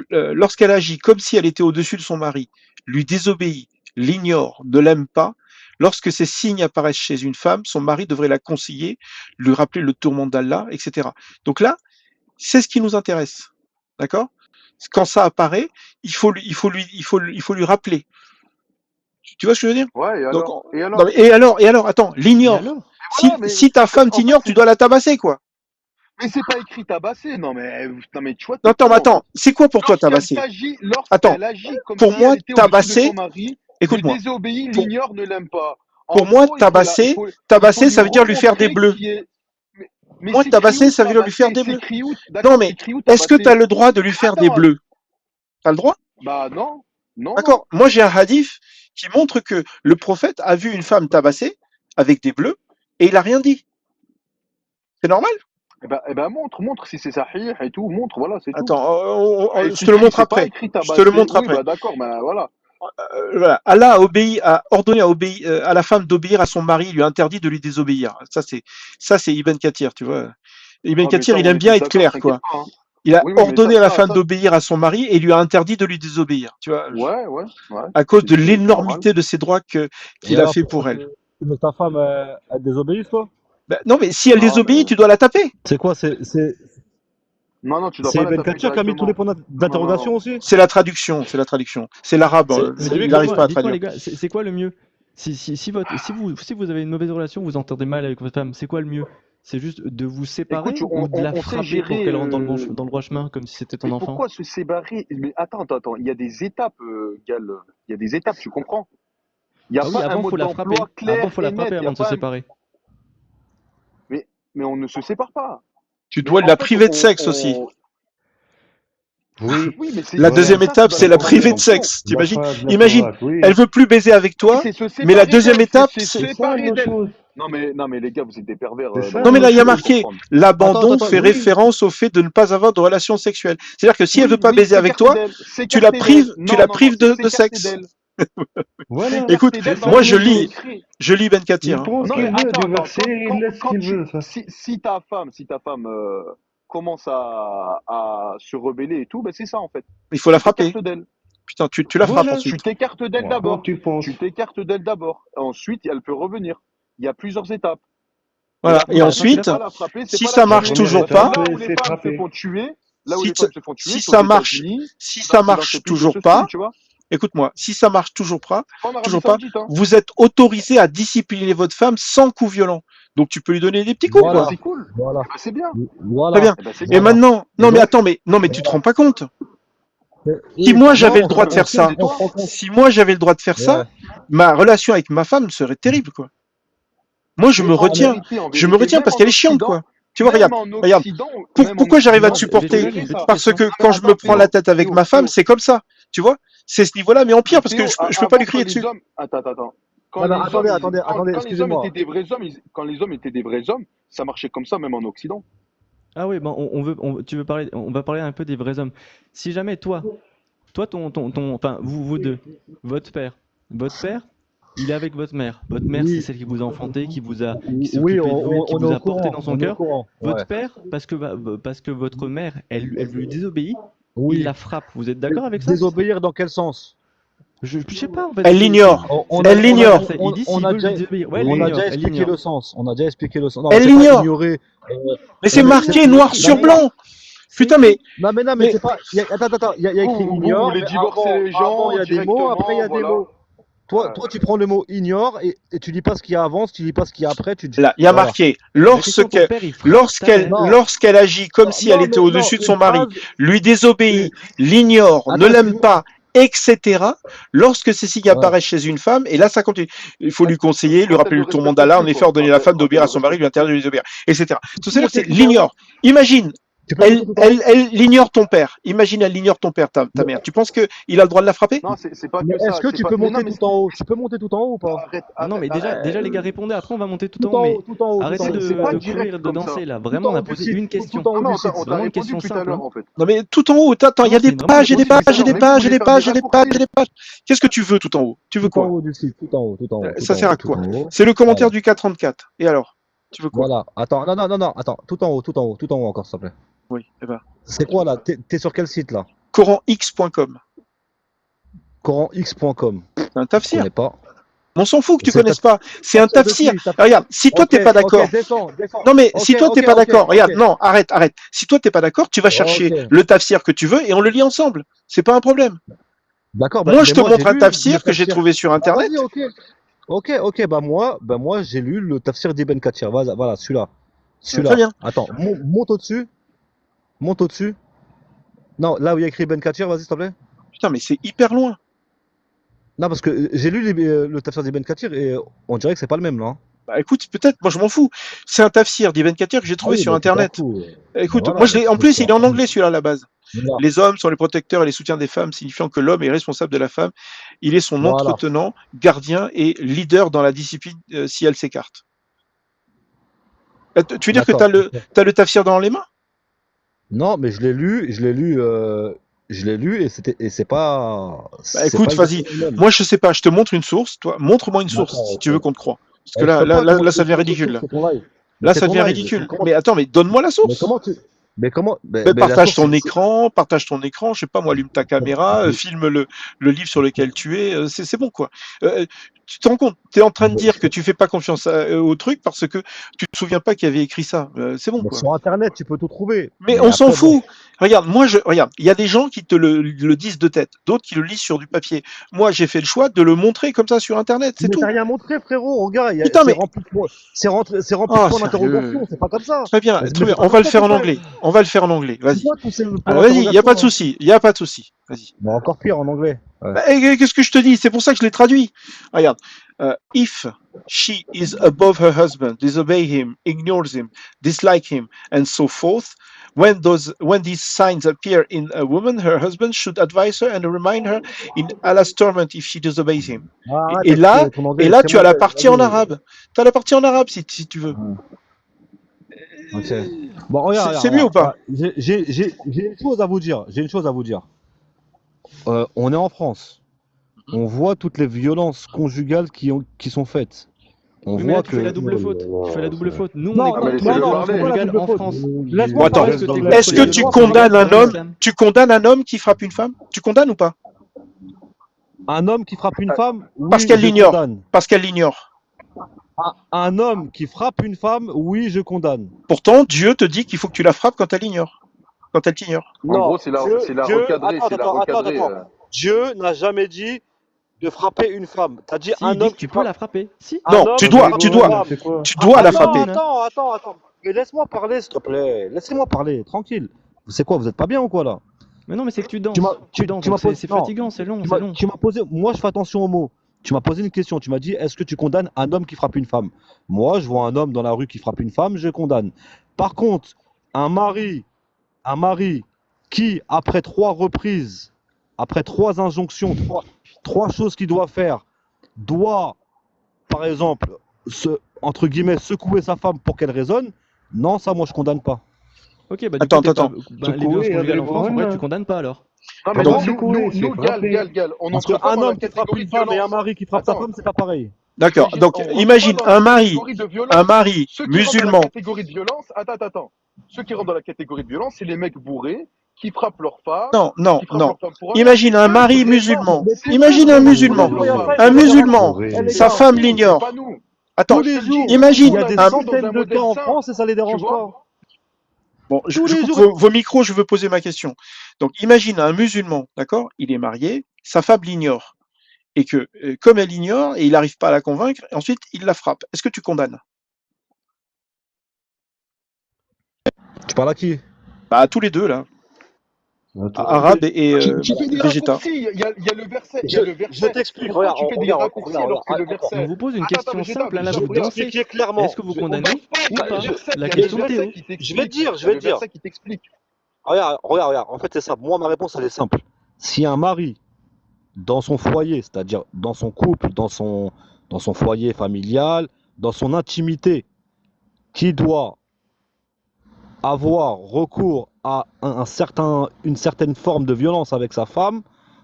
lorsqu'elle agit comme si elle était au-dessus de son mari, lui désobéit, l'ignore, ne l'aime pas, lorsque ces signes apparaissent chez une femme, son mari devrait la conseiller, lui rappeler le tourment d'Allah, etc. Donc là, c'est ce qui nous intéresse. D'accord? Quand ça apparaît, il faut lui rappeler. Tu vois ce que je veux dire? Ouais, et Donc, alors? Et non, alors? mais et alors, attends, Et l'ignore. alors? Voilà, mais Si ta femme en fait, t'ignore, tu dois la tabasser, quoi. mais c'est pas écrit tabasser. Non, mais tu vois, Non, t'es con, en fait. attends, c'est quoi pour toi tabasser? Attends, Lorsqu'elle agit comme pour si moi, elle était au-dessus de tabasser, son mari, lui écoute-moi, désobéit, pour, l'ignore, ne l'aime pas. pour En moi, gros, il faut tabasser, lui ça veut dire lui faire des remontrer bleus. qui est. Mais Moi, c'est tabasser, criou ça veut dire lui faire tabasser, des c'est bleus. criou, Non, d'accord, mais c'est criou est-ce que tu as tabasser. le droit de lui faire des Attends, bleus? T'as le droit? bah non, non, non. D'accord. Moi, j'ai un hadith qui montre que le prophète a vu une femme tabassée avec des bleus et il a rien dit. C'est normal? Eh ben montre si c'est sahih et tout, montre, voilà, c'est tout. Attends, Et je si te le tu dis montre c'est pas après. écrit Je te le tabasser, montre oui, après. bah d'accord, bah voilà. Voilà. Allah a ordonné à la femme d'obéir à son mari, il lui a interdit de lui désobéir. Ça c'est Ibn Kathir, tu vois. Ibn Ouais, mais Kathir, ça, il on aime est bien tous être d'accord, clair, t'inquiète quoi. pas. Hein. Il a Oui, oui, mais ordonné à la femme d'obéir à son mari et lui a interdit de lui désobéir, tu vois, ouais, à cause de c'est normal. l'énormité de ses droits Et qu'il a alors, fait pour elle. mais ta femme, elle désobéit, toi? Ben, non, mais si elle Non, désobéit, mais tu dois la taper. C'est quoi? non, tu dois C'est pas la Ibn taper Kathir qui a mis tous les directement. points d'interrogation aussi? C'est la traduction, c'est la traduction. C'est l'arabe, C'est lui il qui a n'arrive mis. pas à Dites-moi, traduire. les gars, c'est quoi le mieux? Si vous avez une mauvaise relation, vous entendez mal avec votre femme, c'est quoi le mieux? C'est juste de vous séparer Écoute, ou de la on sait frapper pour gérer. qu'elle rentre dans le droit chemin comme si c'était ton Mais enfant? pourquoi se séparer? Mais attends, il y a des étapes, Gal. Il y a des étapes, tu comprends? Il n'y a Ah oui, pas un avant mode faut la frapper. d'emploi clair Avant faut la et frapper net. Il y avant a de se pas un... séparer. mais on ne se sépare pas. Tu Mais dois en la fait, priver de sexe aussi. Oui. Oui, mais c'est La Voilà. deuxième ça, tu étape, dois c'est la l'avoir en priver de fonction. sexe. T'imagines? La phase, Imagine, oui. elle veut plus baiser avec Oui, toi, c'est se mais la séparer deuxième d'elle, étape, c'est c'est... se C'est ça séparer nos d'elle. choses. Non, mais les gars, vous êtes des pervers C'est dans ça Non, mais votre là, il y a nos façon de choses. marqué, comprendre. l'abandon Attends, fait oui. référence au fait de ne pas avoir de relations sexuelles. C'est-à-dire que si elle veut pas Oui, baiser avec s'écarter toi, d'elle, tu la s'écarter d'elle. prives, tu la Non, prives c'est de s'écarter sexe. d'elle. Voilà. Écoute, S'écarter d'elle dans moi le C'est ça je nos verset, c'est choses. lis écrit. Ben Il Kathir. Hein. prend ce Non, mais qu'il veut du attends, verset, il laisse ce qu'il veut. Ça. si ta femme commence à se rebeller et tout, ben c'est ça en fait. Il faut la Tu t'écartes frapper. d'elle. Putain, tu la frappes Voilà. ensuite. Tu t'écartes d'elle Quand d'abord. tu penses. Tu t'écartes d'elle d'abord. Ensuite, elle peut revenir. Il y a plusieurs étapes. Voilà. Et Et la Bah, première, attends, tu c'est ensuite, l'as pas la frapper, c'est si pas ça la La marche tuer. première toujours étape, pas, Là où les c'est femmes se frapper. font tuer, là où si, les femmes se font tuer, si c'est ça aux marche, États-Unis, si dans, ça dans ce marche pays de toujours ce pas, style, tu vois. écoute-moi, si ça marche toujours pas, Pas en Arabie toujours pas, Saoudite, hein. vous êtes autorisé à discipliner votre femme sans coup violent. Donc tu peux lui donner des petits coups, Eh ben, Voilà, quoi. c'est cool. voilà, Eh ben, c'est bien. Très voilà, bien. Eh ben, c'est Et bien. voilà. maintenant, Et non mais donc, attends, mais non mais tu te rends pas compte. Si oui, moi non, j'avais le on se droit de rend, faire ça, C'est on se toi. rend compte. si moi j'avais le droit de faire ça, Ouais. ma relation avec ma femme serait terrible, quoi. Moi je Mais me en retiens, vérité, parce qu'elle est chiante, quoi. Tu vois, même regarde, en regarde. Occident, même en Pourquoi j'arrive à te Moi, Occident, vous supporter? déjà, j'ai tolérez une ça. petite Parce question. que Non, mais quand je me attends, prends la Théo, tête avec ma femme, c'est comme ça. Tu vois? C'est ce niveau-là, mais en pire, parce que Théo, je peux pas lui avant, crier dessus. Attends. Quand Non, non, les attendez, hommes, attendez, attendez, quand les hommes excusez-moi. étaient des vrais hommes, quand les hommes étaient des vrais hommes, ça marchait comme ça, même en Occident. Ah oui, ben tu veux parler, on va parler un peu des vrais hommes. Si jamais toi, enfin vous deux, votre père, il est avec votre mère. Votre mère, c'est Oui, celle qui vous a enfanté, qui s'est oui, occupée de vous, qui on est vous au a porté dans courant, son on est au cœur. courant. Ouais. Votre père, parce que votre mère, elle lui désobéit, il Oui. la frappe. Vous êtes d'accord avec ça? Désobéir dans quel sens? Je sais pas en fait. Elle l'ignore. On C'est a, Elle pas on a, l'ignore. c'est- on, Il dit on s'il a veut lui déjà, désobéir. Ouais, elle on a l'ignore. déjà Elle expliqué l'ignore. le sens. On a déjà expliqué le sens. Non, Elle c'est pas l'ignore. ignorer. Mais c'est Non, mais marqué noir sur non, mais non, blanc. C'est Putain, mais, écrit. non, mais mais, c'est pas. Attends, il y a écrit Vous ignore, voulez mais divorcer les avant gens il y a des mots, après il y directement, a des voilà. mots. Toi, tu prends le mot ignore et tu dis pas ce qu'il y a avant, tu dis pas ce qu'il y a après, là, il y a voilà. marqué, La question, ton père, il frappe ta mère. Non, lorsqu'elle agit comme si elle non, était mais non, au-dessus de son mari, lui une- désobéit, l'ignore, ne Attends, l'aime excuse-moi. pas, etc., lorsque ces signes Ouais. apparaissent chez une femme, et là, ça continue. Il faut lui conseiller, lui Quand elle rappeler ne le tour respecte mandala, en plus, effet, quoi. ordonner à la femme Quand d'obéir elle à ne son mari, lui respecte interdire plus. de désobéir, etc. Tout Tu ça, peux c'est monter tout en haut. l'ignore. Imagine, Tu peux monter tout en haut. elle l'ignore ton père. Imagine, elle ignore ton père, ta mère. Tu penses qu'il a le droit de la frapper? Non, c'est pas Mais que est-ce ça. que c'est tu pas... peux Mais non, monter mais tout en haut? Tu peux monter tout en haut ou pas? arrête, Non, mais arrête. déjà les gars, répondez. Après, on va monter tout Tout en haut. en Mais haut, tout en haut, tout arrêtez en haut. C'est pas de direct courir, de comme ça. danser là. Tout Vraiment, en on a haut du posé site, une question. tout en haut Non, mais du site. on t'a Vraiment une répondu question tout à simple. l'heure, Hein. en fait. Non, mais tout en haut, attends, il y Non, a des c'est une vraie pages et des réponse. pages et des Mais vous pages et voulez des faire pages des et des pages et raccourcis. des pages. Qu'est-ce que tu veux tout en haut? Tu veux Tout en quoi? haut du site, tout en haut, tout en haut, tout Ça en sert haut, à tout quoi? en haut. C'est le commentaire Voilà. du 434. Et alors? Tu veux quoi? Voilà. Attends, non, attends. Tout en haut, tout en haut, tout en haut encore, s'il te plaît. Oui, eh ben, C'est quoi là? T'es sur quel site là? coranx.com. Coranx.com. C'est un Je tafsir. connais pas. On s'en fout que tu C'est connaisses pas. C'est un tafsir de tafsir. qui? Regarde, si toi t'es pas d'accord, descends. non mais Ok, si toi t'es ok, pas ok, d'accord, regarde, ok. non, arrête. Si toi t'es pas d'accord, tu vas chercher Ok. le tafsir que tu veux et on le lit ensemble. C'est pas un problème. D'accord, Moi, je mais te moi j'ai montre un lu le tafsir que j'ai tafsir. trouvé sur Ah, internet. vas-y, ok, bah moi j'ai lu le tafsir d'Ibn Kathir. Voilà, celui-là. Très bien. Attends, monte au-dessus. Monte au-dessus. Non, là où il y a écrit Ibn Kathir, vas-y, s'il te plaît. Putain, mais c'est hyper loin. Non, parce que j'ai lu le tafsir d'Ibn Kathir et on dirait que c'est pas le même, là. Hein. Bah écoute, peut-être, moi je m'en fous. C'est un tafsir d'Ibn Kathir que j'ai trouvé sur bah, tu t'en internet. fous. Écoute, Voilà, moi je l'ai. En tu plus, t'en il est en fous. anglais celui-là à la base. Voilà. Les hommes sont les protecteurs et les soutiens des femmes, signifiant que l'homme est responsable de la femme. Il est son Voilà. entretenant, gardien et leader dans la discipline si elle s'écarte. Tu veux dire que D'accord. t'as le tafsir dans les mains? Non, mais je l'ai lu et c'est pas. Bah C'est écoute, pas vas-y. exactement le même. Moi je sais pas, je te montre une source. Toi, montre-moi une source D'accord, si ok. tu veux qu'on te croie. Parce que Je peux pas, comment là, tu ça devient veux ridicule. Là, c'est ton live. Mais là c'est ça ton devient live. ridicule. Comment Mais attends, mais donne-moi la Mais source. comment tu. Mais comment. Mais La partage source, ton écran, je sais pas moi, allume ta caméra, filme le livre sur lequel tu es, c'est bon quoi. Tu te rends compte, tu es en train de dire que tu fais pas confiance au truc parce que tu te souviens pas qu'il y avait écrit ça. C'est bon Mais quoi. sur internet, tu peux tout trouver. Mais on s'en après, fout. Regarde, regarde, il y a des gens qui te le disent de tête, d'autres qui le lisent sur du papier. Moi, j'ai fait le choix de le montrer comme ça sur internet, c'est Mais tout. t'as rien montré, frérot. Regarde, Putain, c'est mais rempli de points. C'est rempli de oh, points sérieux. d'interrogation. C'est pas comme ça. Très bien, Mais très bien. c'est pas On va comme le ça faire que en ça. anglais. On va le faire en anglais. C'est Vas-y. quoi tous ces points Alors, vas-y, il y a pas de d'interrogation, hein? souci. Il y a pas de souci. Vas-y. Bon, encore pire en anglais. Ouais. Bah, et qu'est-ce que je te dis? C'est pour ça que je l'ai traduit. Regarde. If she is above her husband, disobey him, ignores him, dislike him, and so forth, when these signs appear in a woman, her husband should advise her and remind her in Allah's torment if she disobeys him. Arrête Et avec là, ton anglais et là, très tu as la mauvais. partie en Vas-y. arabe. Tu as la partie en arabe si tu veux. Ok. Bon, regarde, C'est mieux ou pas? J'ai une chose à vous dire. On est en France. On voit toutes les violences conjugales qui sont faites. On Oui, mais là, voit tu fais la double faute. Tu fais la double faute. Nous, on est mais contre laissez-le les parler. violences c'est pas la conjugales double en faute. France. Laisse-moi Bon, attends. parler, Est-ce que s'il te t'es plaît. contre Est-ce les que violences conjugales dans l'islam? tu condamnes un homme qui frappe une femme? Tu condamnes ou pas? Un homme qui frappe une femme, Parce oui, qu'elle je l'ignore. condamne. Parce qu'elle l'ignore. Un homme qui frappe une femme, oui, je condamne. Pourtant, Dieu te dit qu'il faut que tu la frappes quand elle ignore. Quand elle t'ignore. En Non, gros, c'est la recadrer, attends, c'est la attends, recadrer. attends. Dieu n'a jamais dit de frapper une femme. T'as dit Si, un il dit homme que tu qui peux frappe. la frapper. Si. Un Non, homme tu qui dois, frappe tu une dois. femme. C'est quoi? Tu dois la Attends, frapper. Attends. Mais laisse-moi parler, s'il te plaît. Laissez-moi parler, tranquille. C'est quoi, vous êtes pas bien ou quoi là? Mais non, mais c'est que tu danses. Tu m'as- Tu tu- danses, tu m'as donc c'est posé- non. fatigant, c'est long, c'est long. Tu m'as posé, moi je fais attention aux mots. Tu m'as posé une question, tu m'as dit est-ce que tu condamnes un homme qui frappe une femme? Moi je vois un homme dans la rue qui frappe une femme, je condamne. Par contre, un mari qui, après 3 reprises, après 3 injonctions, trois choses qu'il doit faire, doit, par exemple, entre guillemets, secouer sa femme pour qu'elle raisonne, non, ça moi je condamne pas. Ok, bah Attends, du coup, attends. les violences Secouer, conjugales en France, en vrai, Adrien tu condamnes pas alors. Non, mais Donc- nous, Gal, on Parce entre pas qu'un dans la homme qui frappe catégorie une de femme et un violence. mari qui frappe sa Attends. femme, c'est pas pareil. D'accord. Donc, On rentre imagine pas dans la un mari, catégorie de violence. un mari Ceux qui rentrent dans musulman. la catégorie de violence, attends. Ceux qui rentrent dans la catégorie de violence, c'est les mecs bourrés qui frappent leur femme, Non. qui frappent leur femme pour rien. Imagine un Eux, mari c'est musulman. énorme. C'est Imagine eux, un c'est musulman. eux, Un musulman. Horrible. Sa femme C'est l'ignore. pas nous. Attends, Tous les jours, imagine il y a des un- centaines de cas en France et ça les dérange Tu vois pas. Bon, je Tous les coupe jours. vos micros, je veux poser ma question. Donc, imagine un musulman, d'accord? Il est marié, sa femme l'ignore. Et que, comme elle l'ignore, et il n'arrive pas à la convaincre, ensuite, il la frappe. Est-ce que tu condamnes? Tu parles à qui? Bah, à tous les deux, là. Arabe et Tu fais des Végéta. raccourcis. Il y a le verset. Il y a le verset. Je t'explique, Pourquoi regarde, tu fais des raccourcis alors que le attends. verset. On vous pose une Attends, question mais j'ai simple, pas- là, je vous peux dansez. Expliquer clairement. Est-ce que vous On condamnez danse pas, ou il y a pas? le verset, La il y a le question, verset Théo. qui t'explique. Je vais te dire, Il y a le verset qui t'explique. Regarde. En fait, c'est simple. Moi, ma réponse, elle est simple. Si un mari, dans son foyer, c'est-à-dire dans son couple, dans son foyer familial, dans son intimité, qui doit avoir recours à une certaine forme de violence avec sa femme,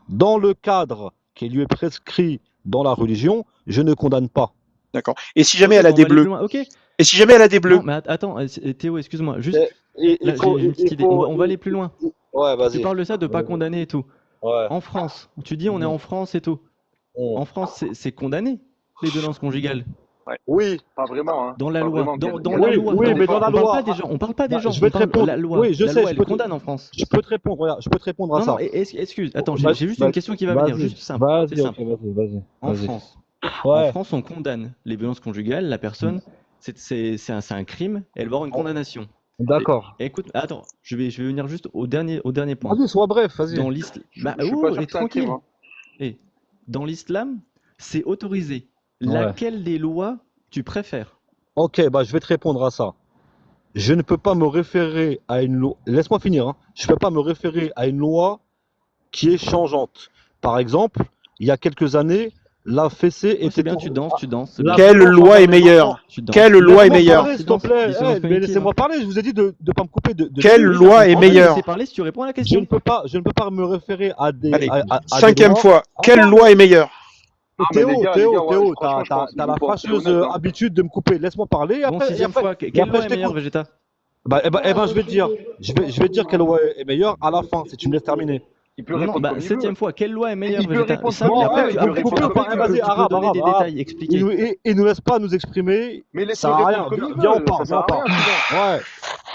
dans le cadre qui lui est prescrit dans la religion, je ne condamne pas. D'accord. Et si jamais Ok, elle a bon, on des va aller bleus? plus loin. Ok. Et si jamais elle a des bleus? Non, mais attends, Théo, excuse-moi. Juste, Et là, j'ai une petite idée. On va aller plus loin. Ouais, Tu vas-y. parles de ça, de pas condamner et tout. Ouais. En France, tu dis on est en France et tout. Mm. En France, c'est condamné, les violences conjugales. Oui. Pas vraiment, hein. Dans la Pas loi. vraiment, Dans Gal. la Oui, loi. oui, Non, mais dans la on parle loi. pas des gens. On parle pas des Bah, gens. je vais On te parle de répondre. la loi. Oui, je La sais, loi, je elle peux te- condamne en France. Je peux te répondre, regarde, je peux te répondre à Non, ça. non, excuse. Attends, Vas- j'ai juste vas- une question qui va venir, vas-y, juste simple. C'est Vas-y, simple. ok, vas-y. En Vas-y. France, Ouais. on condamne les violences conjugales. La personne, c'est un crime. Elle va avoir une condamnation. D'accord. Écoute, attends, je vais venir juste au dernier point. Vas-y, sois bref, vas-y. Dans l'islam, Je suis pas sûr que c'est un crime, hein. Dans l'islam, c'est autorisé. Ouais. Laquelle des lois tu préfères? Ok, bah je vais te répondre à ça. Je ne peux pas me référer à une loi. Laisse-moi finir, hein. Je ne peux pas me référer à une loi qui est changeante. Par exemple, il y a quelques années, la fessée Oh, était. c'est bien, tu danses. c'est La bien. Quelle violence loi envers est les meilleure? enfants. Tu danses. Quelle loi est Laisse-moi meilleure? parler, s'il te plaît. Dissonance Mais cognitive, laissez-moi hein. parler. Je vous ai dit de ne pas me couper de Quelle minutes. loi est On va te meilleure? laisser parler si tu réponds à la Je ne question. peux pas me référer à des. Allez, à des 5e lois. fois. Quelle loi est meilleure? Ah, mais Théo, les gars, Théo, ouais, Théo, franchement, je pense t'as qu'il la faut être fâcheuse honnête, hein. habitude de me couper. Laisse-moi parler. Bon, Après, 6e fois, et quelle après, loi je est meilleure, t'écoute. Vegeta? Je vais te dire. Je vais te dire quelle loi est meilleure à la fin, si tu me laisses terminer. Il peut Non, répondre bah, comme il veut. 7e fois, quelle loi est meilleure, Il peut Vegeta? répondre Simple, comme et il après, veut, tu il peut peux répondre comme il veut. tu peux Arabe, donner des arabe. détails, expliquer. Il nous laisse pas nous exprimer. Mais laisse-le Ça sert à rien. répondre comme il Viens, on veut. part, Ça sert viens, à on rien, part. sinon. Ouais.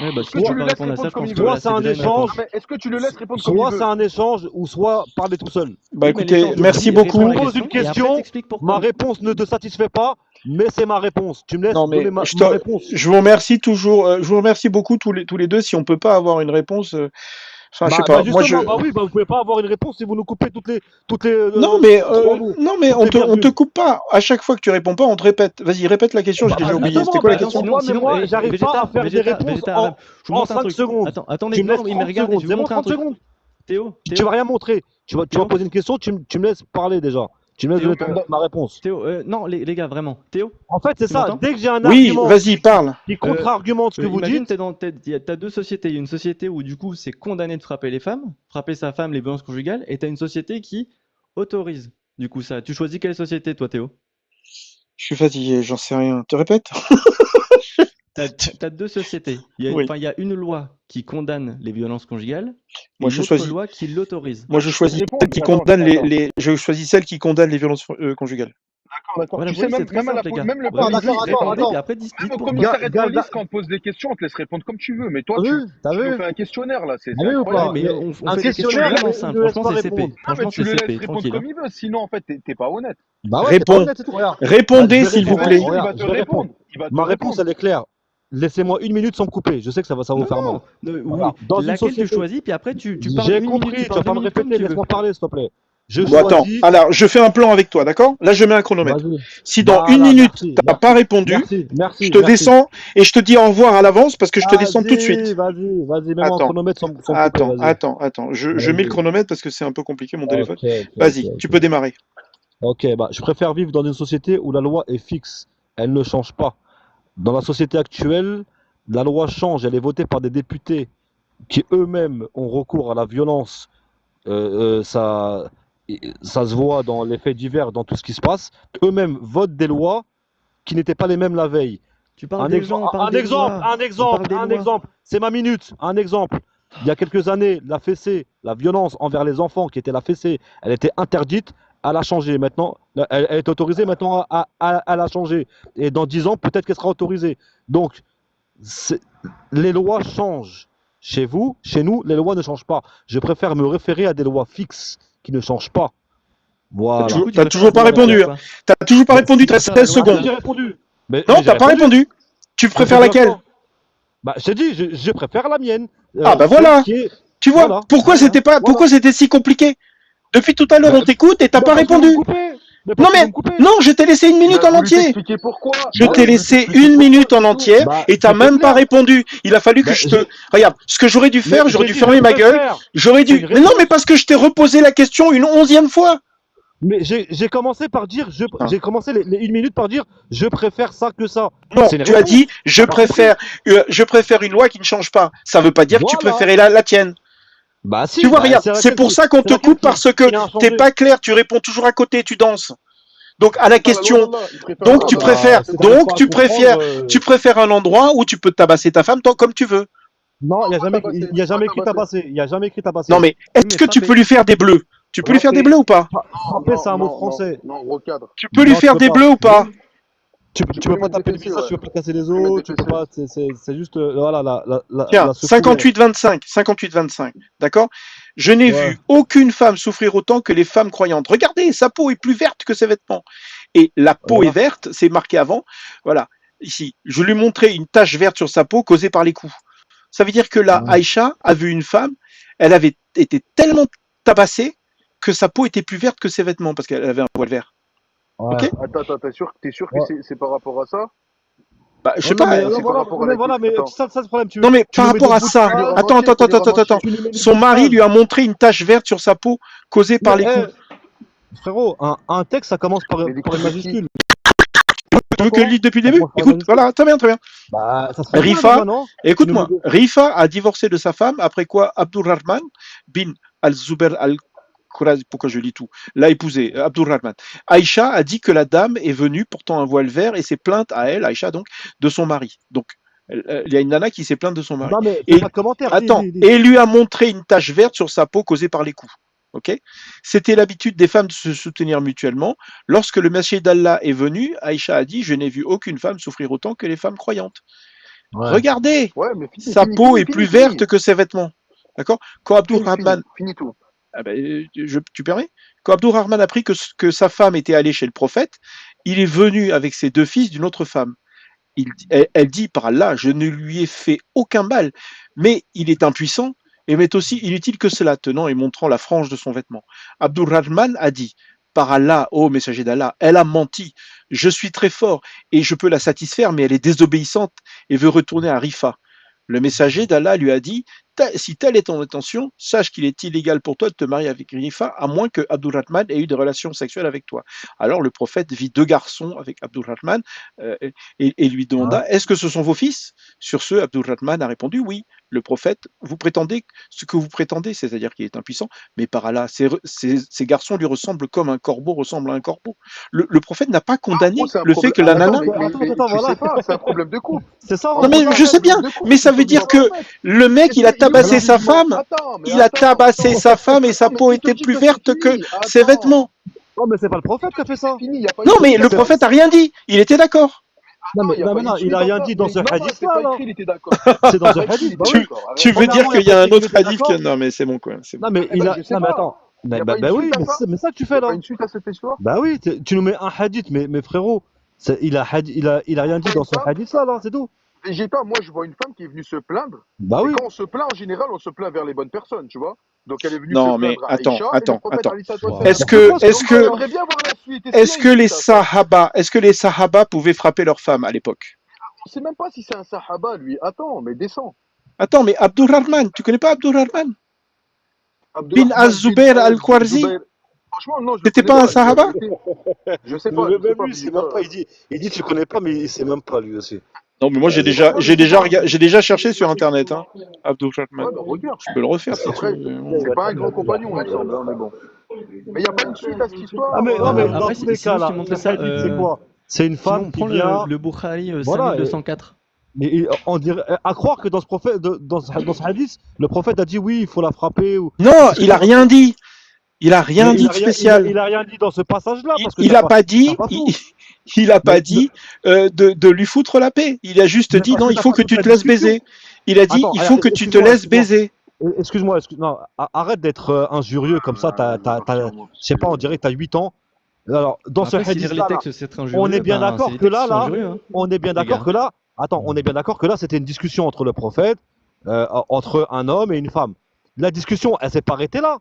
Ouais, bah, Est-ce si que tu tu peux le pas laisses répondre à ça, répondre je comme pense il que veut? là, Soit c'est c'est un déjà une échange, réponse. Mais est-ce que tu le laisses répondre comme il soit veut? c'est un échange, ou soit parler tout seul. Bah Oui, mais écoutez, l'échange, merci réponds à beaucoup. la Pose une question, et après, question, t'expliques ma pourquoi. réponse ne te satisfait pas, mais c'est ma réponse. Tu me laisses Non mais donner ma réponse. je vous remercie toujours, je vous remercie beaucoup tous les deux. Si on peut pas avoir une réponse, enfin je sais pas. Moi je Justement, oui, vous pouvez pas avoir une réponse si vous nous coupez toutes les non mais 3 mots, non mais toutes les on te virgules. coupe pas. À chaque fois que tu réponds pas, on te répète. Vas-y, répète la question. J'ai déjà oublié. C'était Justement, quoi la bah, question? mais moi, j'arrive pas à faire des réponses Vegeta, je vous en montre un 5 truc. secondes. Attendez, Tu me non, laisses mais 30 regardez, secondes. je vais C'est vous bon, montrer un 30 truc. secondes. Théo, Tu vas rien montrer. Tu vas Théo. poser une question, tu me laisses parler déjà. Tu me laisses Théo, donner ma réponse. Théo, non, les gars, vraiment. Théo, En fait, c'est tu ça. m'entends? Dès que j'ai un Oui, argument vas-y, parle. qui contre-argumente ce que vous imagine, dites, t'as deux sociétés. Il y a une société où, du coup, c'est condamné de frapper les femmes, frapper sa femme, les violences conjugales, et t'as une société qui autorise, du coup, ça. Tu choisis quelle société, toi, Théo? Je suis fatigué, j'en sais rien. Te répète? T'as deux sociétés. Oui. Il y a une loi qui condamne les violences conjugales et Moi, une je autre choisis. loi qui l'autorise. Moi, je choisis Réponds, celle qui attends, condamne attends. je choisis celle qui condamne les violences conjugales. D'accord. Voilà, Tu vous sais, voyez, c'est très même, simple, les gars. même le Ouais, policier, vas-y, répondez, attends, puis après, même au dites-moi. commissariat de Gars, police, quand on te pose des questions, on te laisse répondre comme tu veux. Mais toi, T'as tu nous vu? fais un questionnaire, là. C'est T'as vu ou Ouais, incroyable. pas? mais Mais on un fait des questions questionnaire, vraiment mais il simples. ne laisse Franchement, pas c'est CP. répondre. Non, mais Franchement, tu c'est le laisses CP. répondre Tranquille. comme il veut. Sinon, en fait, t'es pas honnête. Bah ouais, t'es pas Réponds. honnête, c'est tout, regarde. Bah, Répondez, je vais s'il vous répondre. plaît. Monsieur, il va Regarde, te je vais répondre. répondre. Il va te Ma réponse, répondre. elle est claire. Laissez-moi une minute sans me couper. Je sais que ça va vous faire mal. Non, oui, Regarde, dans une laquelle tu société, choisis, puis après, tu parles j'ai une minute, compris, tu tu parles vas deux pas me minutes comme répéter, tu veux. laisse-moi parler, s'il te plaît. Je Bon, attends. choisis. Alors, je fais un plan avec toi, d'accord? Là, je mets un chronomètre. Vas-y. Si dans Voilà, une minute, merci, t'as pas répondu, je te merci. descends et je te dis au revoir à l'avance parce que je te descends tout de suite. Vas-y, mets-moi un Attends, chronomètre sans me couper, vas-y. attends. Je mets le Vas-y. chronomètre parce que c'est un peu compliqué mon téléphone. Ok. Vas-y, tu peux démarrer. Ok, bah, je préfère vivre dans une société où la loi est fixe, elle ne change pas. Dans la société actuelle, la loi change, elle est votée par des députés qui eux-mêmes ont recours à la violence. Euh, euh, ça, ça se voit dans les faits divers, dans tout ce qui se passe. Eux-mêmes votent des lois qui n'étaient pas les mêmes la veille. Tu parles des gens, on parle des lois. On parle des Un lois. exemple. C'est ma minute. Un exemple. Il y a quelques années, la fessée, la violence envers les enfants qui était la fessée, elle était interdite. Elle a changé maintenant. Elle est autorisée maintenant. Elle a changé. Et dans 10 ans, peut-être qu'elle sera autorisée. Donc, c'est- les lois changent. Chez vous, chez nous, les lois ne changent pas. Je préfère me référer à des lois fixes qui ne changent pas. Voilà. Toujours- Du coup, tu T'as préfères toujours pas la loi répondu. quoi? T'as toujours pas Bah, répondu, tu t'as préfères la 16 loi secondes. J'ai répondu. Mais Non, j'ai t'as pas répondu. Tu préfères Je laquelle? préfère- Bah, je t'ai dit, je préfère la mienne. Ah bah celle voilà. qui est- Tu vois, Voilà, pourquoi voilà, c'était pas, voilà. pourquoi c'était si compliqué? Depuis tout à l'heure, Bah, on t'écoute et t'as Mais pas parce que vous répondu. me coupez. Mais Non parce que mais, vous me coupez. non, je t'ai laissé une Il minute a en voulu entier. t'expliquer pourquoi. Je Bah t'ai oui, mais laissé t'expliquer une pourquoi, minute en c'est tout. entière Bah, et t'as c'était même pas clair. répondu. Il a fallu que Bah, je te... Regarde, ce que j'aurais dû faire, Mais j'aurais j'ai dû dit, fermer je ma gueule. préfère. J'aurais C'est dû... une Mais non, réponse. mais parce que je t'ai reposé la question une 11e fois. Mais j'ai commencé par dire, Ah. j'ai commencé les une minute par dire, je préfère ça que ça. Non, C'est une tu as réponse. dit, je T'as pas compris. préfère une loi qui ne change pas. Ça veut pas dire que tu Voilà. préférais la tienne. Bah si, Tu vois, bah, regarde, c'est c'est laquelle pour qui- ça qu'on c'est te laquelle coupe parce que qui a t'es changé. pas clair, tu réponds toujours à côté, tu danses. Donc à la Ah, la loi, question, là, il préfère donc la tu loi. préfères, si t'arrives donc pas à tu préfères, comprendre, tu préfères un endroit où tu peux tabasser ta femme comme tu veux. Non, il n'y a Pas jamais, tabasser, il y a jamais pas écrit tabasser. tabasser. Il y a jamais écrit tabasser. Non mais est-ce mais que tu frapper. peux lui faire des bleus? Tu peux lui faire des bleus ou pas? Frapper, c'est un mot français. Non, recadre. Tu peux lui Non, tu faire peux des pas. bleus ou pas? Tu Tu peux peux pas lui mettre taper des le fessiers, visage, ouais. tu peux pas casser les Tu peux lui mettre os, des tu peux pas. C'est juste, voilà, Tiens, la secouer. 58-25, 58-25, d'accord? Je n'ai Ouais. vu aucune femme souffrir autant que les femmes croyantes. Regardez, sa peau est plus verte que ses vêtements. Et la peau Voilà. est verte, c'est marqué avant. Voilà, ici. Je lui montrais une tache verte sur sa peau causée par les coups. Ça veut dire que là, Ouais. Aïcha a vu une femme, elle avait été tellement tabassée que sa peau était plus verte que ses vêtements parce qu'elle avait un poil vert. Ouais. Ok? Attends, t'es sûr que Ouais. c'est par rapport à ça? Bah, je sais Non, pas. mais, c'est non, par voilà, rapport à mais la voilà, mais Attends. ça, c'est le problème. Non, mais tu par nous mets rapport des à bouts de ça, phrase, attends. tu nous mets des Son bouts de mari phrase. lui a montré une tache verte sur sa peau causée par les Mais, coups. frérot, un texte, ça commence par Mais des une coups de qui? majuscule. Tu veux que je le lise depuis le début? Ça commence par une Écoute, majuscule. voilà, très bien. Bah, ça serait bien, Rifa, déjà, non? écoute-moi, Rifa a divorcé de sa femme après quoi Abdurrahman bin al-Zubair al-Khurazi, pourquoi je lis tout, l'a épousé, Abdurrahman. Aïcha a dit que la dame est venue portant un voile vert et s'est plainte à elle, Aïcha donc, de son mari. Donc, il y a une nana qui s'est plainte de son mari. Non, mais Et, fais pas de commentaire. attends, et lui a montré une tache verte sur sa peau causée par les coups. Ok? C'était l'habitude des femmes de se soutenir mutuellement. Lorsque le Messie d'Allah est venu, Aïcha a dit, je n'ai vu aucune femme souffrir autant que les femmes croyantes. Ouais. Regardez, Ouais, mais sa peau est plus verte que ses vêtements. D'accord? Quand Abdurrahman, Fini tout. ah ben, tu permets? Quand Abdurrahman a appris que sa femme était allée chez le prophète, il est venu avec ses deux fils d'une autre femme. Elle dit par Allah, je ne lui ai fait aucun mal, mais il est impuissant et m'est aussi inutile que cela, tenant et montrant la frange de son vêtement. Abdurrahman a dit, par Allah, ô messager d'Allah, elle a menti, je suis très fort et je peux la satisfaire, mais elle est désobéissante et veut retourner à Rifa. Le messager d'Allah lui a dit, si telle est ton intention, sache qu'il est illégal pour toi de te marier avec Rifa, à moins que Abdurrahman ait eu des relations sexuelles avec toi. Alors le prophète vit deux garçons avec Abdurrahman et lui demanda, est-ce que ce sont vos fils? Sur ce, Abdurrahman a répondu, oui. Le prophète, vous prétendez ce que vous prétendez, c'est-à-dire qu'il est impuissant, mais par Allah, ces garçons lui ressemblent comme un corbeau ressemble à un corbeau. Le prophète n'a pas condamné c'est un le fait problème. que la Attends, nana... mais tu voilà. sais pas, c'est un problème de couple. C'est ça, Non mais C'est un je sais bien, problème de couple. mais ça Il veut faut dire le que reconnaître. le mec, il a Il y a un tabassé sa jugement. femme, Attends, mais il a tabassé sa femme et sa Attends, mais peau qui te était dit plus que c'est verte que fini? ses Attends. vêtements. Non, mais c'est pas le prophète qui a fait ça. C'est fini, il n'y a pas Non une mais suite le à ça. prophète a rien dit, il était d'accord. Non, mais Il y a non, pas mais non, une il a suite à rien ça. dit dans Mais ce non, c'est hadith-là, pas là. écrit, il était d'accord. C'est dans ce Pas écrit, il hadith, était bah oui. d'accord. Tu veux Premièrement, dire il y a qu'il y pas a un écrit qu'il autre était hadith que... d'accord. Non mais c'est bon quoi, c'est bon. Non, mais Eh il ben, a. je sais Non, mais pas. attends. Il y a Bah, pas une bah oui, suite à mais ça. c'est ça que tu Il y fais a pas là. une suite à cette histoire. Bah oui, tu nous mets un hadith, mais frérot, il a rien dit dans ce hadith-là, là, c'est tout. Vegeta, moi je vois une femme qui est venue se plaindre. Bah Et oui. quand on se plaint, en général, on se plaint vers les bonnes personnes, tu vois. Donc elle est venue Non se mais plaindre à Aïcha et le attends. prophète Ali Wow. Est-ce J'aimerais bien voir la suite. est-ce que les sahaba pouvaient frapper leurs femmes à l'époque? On sait même pas si c'est un sahaba, lui. Attends, mais descends. Attends, mais Abdurrahman, tu connais pas Abdurrahman bin Abdurrahman Az-Zubair al-Khwarzi? Zubair. Franchement, non, je C'était connais pas un je sahaba? dis la vérité. Je sais Mais pas, je sais même pas, lui, il sait Vegeta. même pas. Il dit tu connais pas, mais il sait même pas lui aussi. Non, mais moi j'ai déjà cherché sur internet, hein, Abdurrahman. Ouais, bah regarde. Je peux le refaire si tu Après, veux. c'est pas un grand compagnon, il me semble, hein, mais bon. Mais il n'y a pas une suite à cette histoire. Ah, mais non, mais dans Après, tous les sinon, cas, je là, te montrais le ça. hadith, c'est quoi? C'est une Sinon, on femme qui prend vient. le Bukhari Voilà, 5204. Mais on dirait, à croire que dans ce prophète, dans ce hadith, le prophète a dit oui, il faut la frapper. Ou... Non, il a rien dit. Il a rien dit de spécial. Il a rien dit dans ce passage-là. Il a pas dit. Il a pas dit de lui foutre la paix. Il a juste dit non, il faut que tu te laisses baiser. Il a dit il faut que tu te laisses baiser. Excuse-moi, non, arrête d'être injurieux comme ça. Je sais pas, on dirait que t'as 8 ans. Alors, dans ce hadith-là, on est bien d'accord que là, on est bien d'accord que là, attends, on est bien d'accord que là, c'était une discussion entre le prophète, entre un homme et une femme. La discussion, elle s'est pas arrêtée là.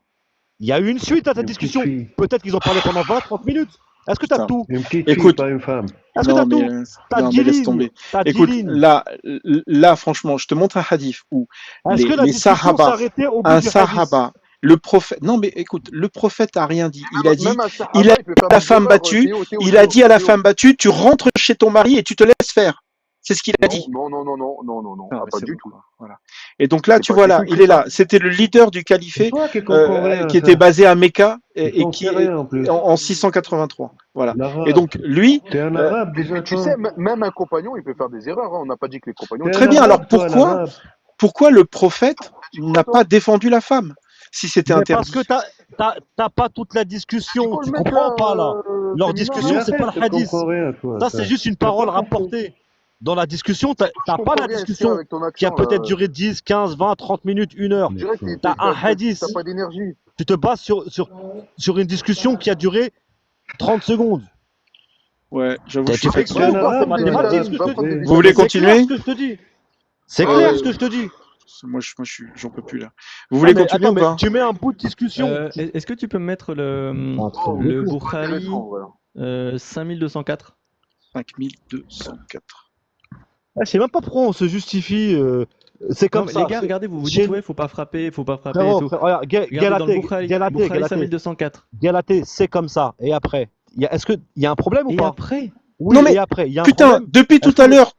Il y a eu une suite à cette discussion. Peut-être qu'ils ont parlé pendant 20-30 minutes. Est-ce que tu as tout? Une petite Écoute, fille, pas une femme. Est-ce que tu as tout? T'as 10 lignes. Écoute, là, franchement, je te montre un hadith où les sahabas, un sahaba, le prophète, non mais écoute, le prophète a rien dit. Il a dit, il a dit à la femme battue, il a dit à la femme battue, tu rentres chez ton mari et tu te laisses faire. C'est ce qu'il a dit. Non, pas du tout. Voilà. Et donc là, tu vois là, il est là. C'était le leader du califat qui était basé à Mecca et qui en 683. Voilà. Et donc lui, t'es un arabe déjà. Tu sais, même un compagnon, il peut faire des erreurs. Hein. On n'a pas dit que les compagnons. Très bien. Alors pourquoi le prophète n'a pas défendu la femme si c'était interdit? Parce que t'as pas toute la discussion. Tu comprends pas là. Leur discussion, c'est pas le hadith. Ça, c'est juste une parole rapportée. Dans la discussion, t'as pas la discussion qui a peut-être duré 10, 15, 20, 30 minutes, 1 heure. T'as un hadith. T'as pas d'énergie. Tu te bases sur une discussion qui a duré 30 secondes. Ouais, j'avoue. Tu fais exprès ou pas? C'est mathématique ce que je te dis. Vous voulez continuer? C'est clair ce que je te dis. Moi, j'en peux plus là. Vous voulez continuer ou pas? Tu mets un bout de discussion. Est-ce que tu peux me mettre le Bukhari 5204? 5204. Je sais même pas pourquoi on se justifie. C'est comme ça. Les gars, regardez, vous dites ouais, faut pas frapper frérot, et tout. Regarde, Bukhari 5204. Galaté, c'est comme ça. Et après, est-ce qu'il y a un problème ou pas? Après oui, non mais après, y a un putain, problème. depuis tout à l'heure,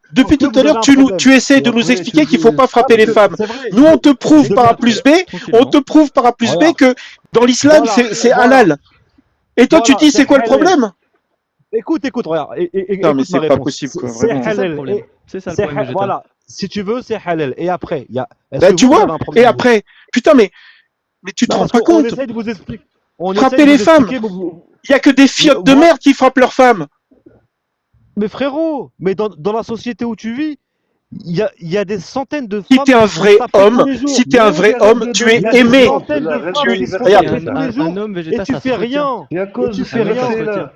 tu essaies de nous expliquer qu'il faut pas frapper les femmes. Nous, on te prouve par A plus B, que dans l'islam, c'est halal. Et toi, tu dis c'est quoi le problème? Écoute, regarde. Non, mais c'est pas possible, quoi. C'est halal. C'est ça le problème. Voilà. Si tu veux, c'est halal. Et après, il y a. Bah, tu vois, et après, putain, mais tu te rends pas compte. On essaie de vous expliquer. Frapper les femmes. Il y a que des fiottes de merde qui frappent leurs femmes. Mais frérot, dans la société où tu vis, il y a des centaines de femmes. Si t'es un vrai homme, tu es aimé. Un homme végétal, et tu fais rien.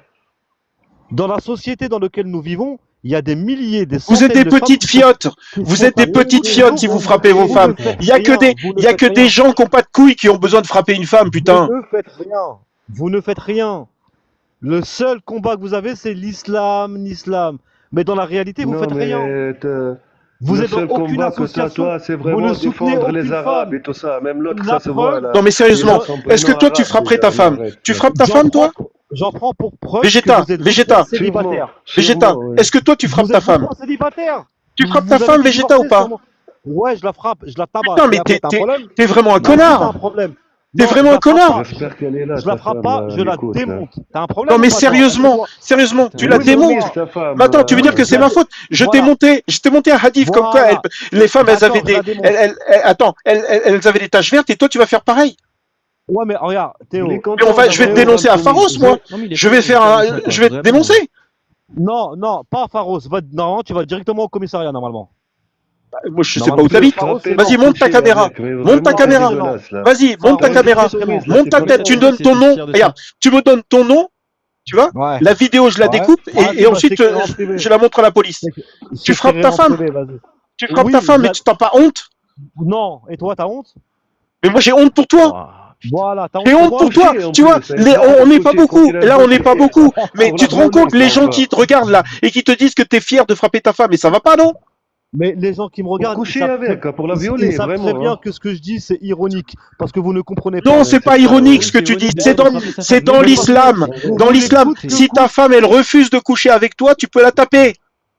Dans la société dans laquelle nous vivons, il y a des milliers, des centaines Vous êtes des de petites fiottes. Vous êtes des petites fiottes si vous frappez vos femmes. Il y a que des gens qui n'ont pas de couilles qui ont besoin de frapper une femme, putain. Vous ne faites rien. Le seul combat que vous avez, c'est l'islam. Mais dans la réalité, vous faites rien. Vous êtes dans aucune association. Toi, c'est vraiment défendre les Arabes et tout ça. Même l'autre, ça se voit là. Non mais sérieusement, est-ce que toi tu frapperais ta femme? Tu frappes ta femme, toi? J'en prends pour preuve. Vegeta, célibataire. Est-ce que toi tu frappes ta femme? Célibataire. Tu frappes ta femme, Vegeta, ou pas? Ouais, je la frappe, je la tabasse. Putain, Et mais après, t'as un problème? t'es vraiment un Est-ce que t'as un connard. problème? T'es Non, je vraiment un la frappe connard. pas. J'espère qu'elle est là, Je la ta frappe femme, pas, je la Nikos, là. démonte. T'as un problème Non, ou mais pas, toi? Est-ce que sérieusement, toi. sérieusement, tu la Putain, Oui, démontes. oui, ta femme, Mais attends, tu veux dire Oui, que c'est ma faute? Je t'ai voilà. monté un hadith comme quoi Voilà. les femmes, elles avaient D'accord, je la démonte. attends, elles avaient des taches vertes et toi, tu vas faire pareil. Ouais, mais regarde, il est Théo. Mais content je vais te d'avoir dénoncer à une femme Pharos, soumise. moi. Non, mais il est Je vais fou, faire comme ça, quoi, je vais te vraiment. dénoncer. Non, non, pas Pharos. Normalement, tu vas directement au commissariat, normalement. Moi, je sais pas Normalement, où Tu l'as t'habites. Pharos, c'est frappé non. Vas-y, monte ta couché caméra. avec, mais Monte ta vraiment, t'es caméra. dégueulasse, là. Vas-y, monte ta Pharos, caméra. T'es soumise, là, Monte t'es ta pas tête. Tu soumise. donnes ton nom. fier de Regarde, ça. tu me donnes ton nom. Tu vois? Ouais. La vidéo, je la Ouais. découpe Vas-y, et bah, je ensuite, t'écrirai en privé. je la montre à la police. Je Tu frappes t'écrirai ta en femme. privé, vas-y. Tu frappes Oui, ta femme, je mais la- tu t'as pas honte? Non. Et toi, t'as honte? Mais moi, j'ai honte pour toi. Ouah, putain. Voilà, t'as honte J'ai pour honte moi? pour toi. Couché, en Tu vois, plus, avec la on femme n'est pas couchée, beaucoup. quand il a Là, on n'est pas bossé beaucoup. Mais pour tu la te rends compte, violer, les gens quoi. qui te regardent là et qui te disent que t'es fier de frapper ta femme, et ça va pas, non? Mais les gens qui me Pour regardent, coucher avec, pour la ils violer, savent très vraiment. bien Hein. que ce que je dis, c'est ironique. Parce que vous ne comprenez pas. Non, Mais c'est pas ironique ce que c'est tu dis. ironique de C'est dire de dans, frapper sa c'est femme. dans Mais parce que l'islam. vous Dans voulez l'islam, coûte que si ta coûte, femme, elle refuse de coucher avec toi, tu peux la taper.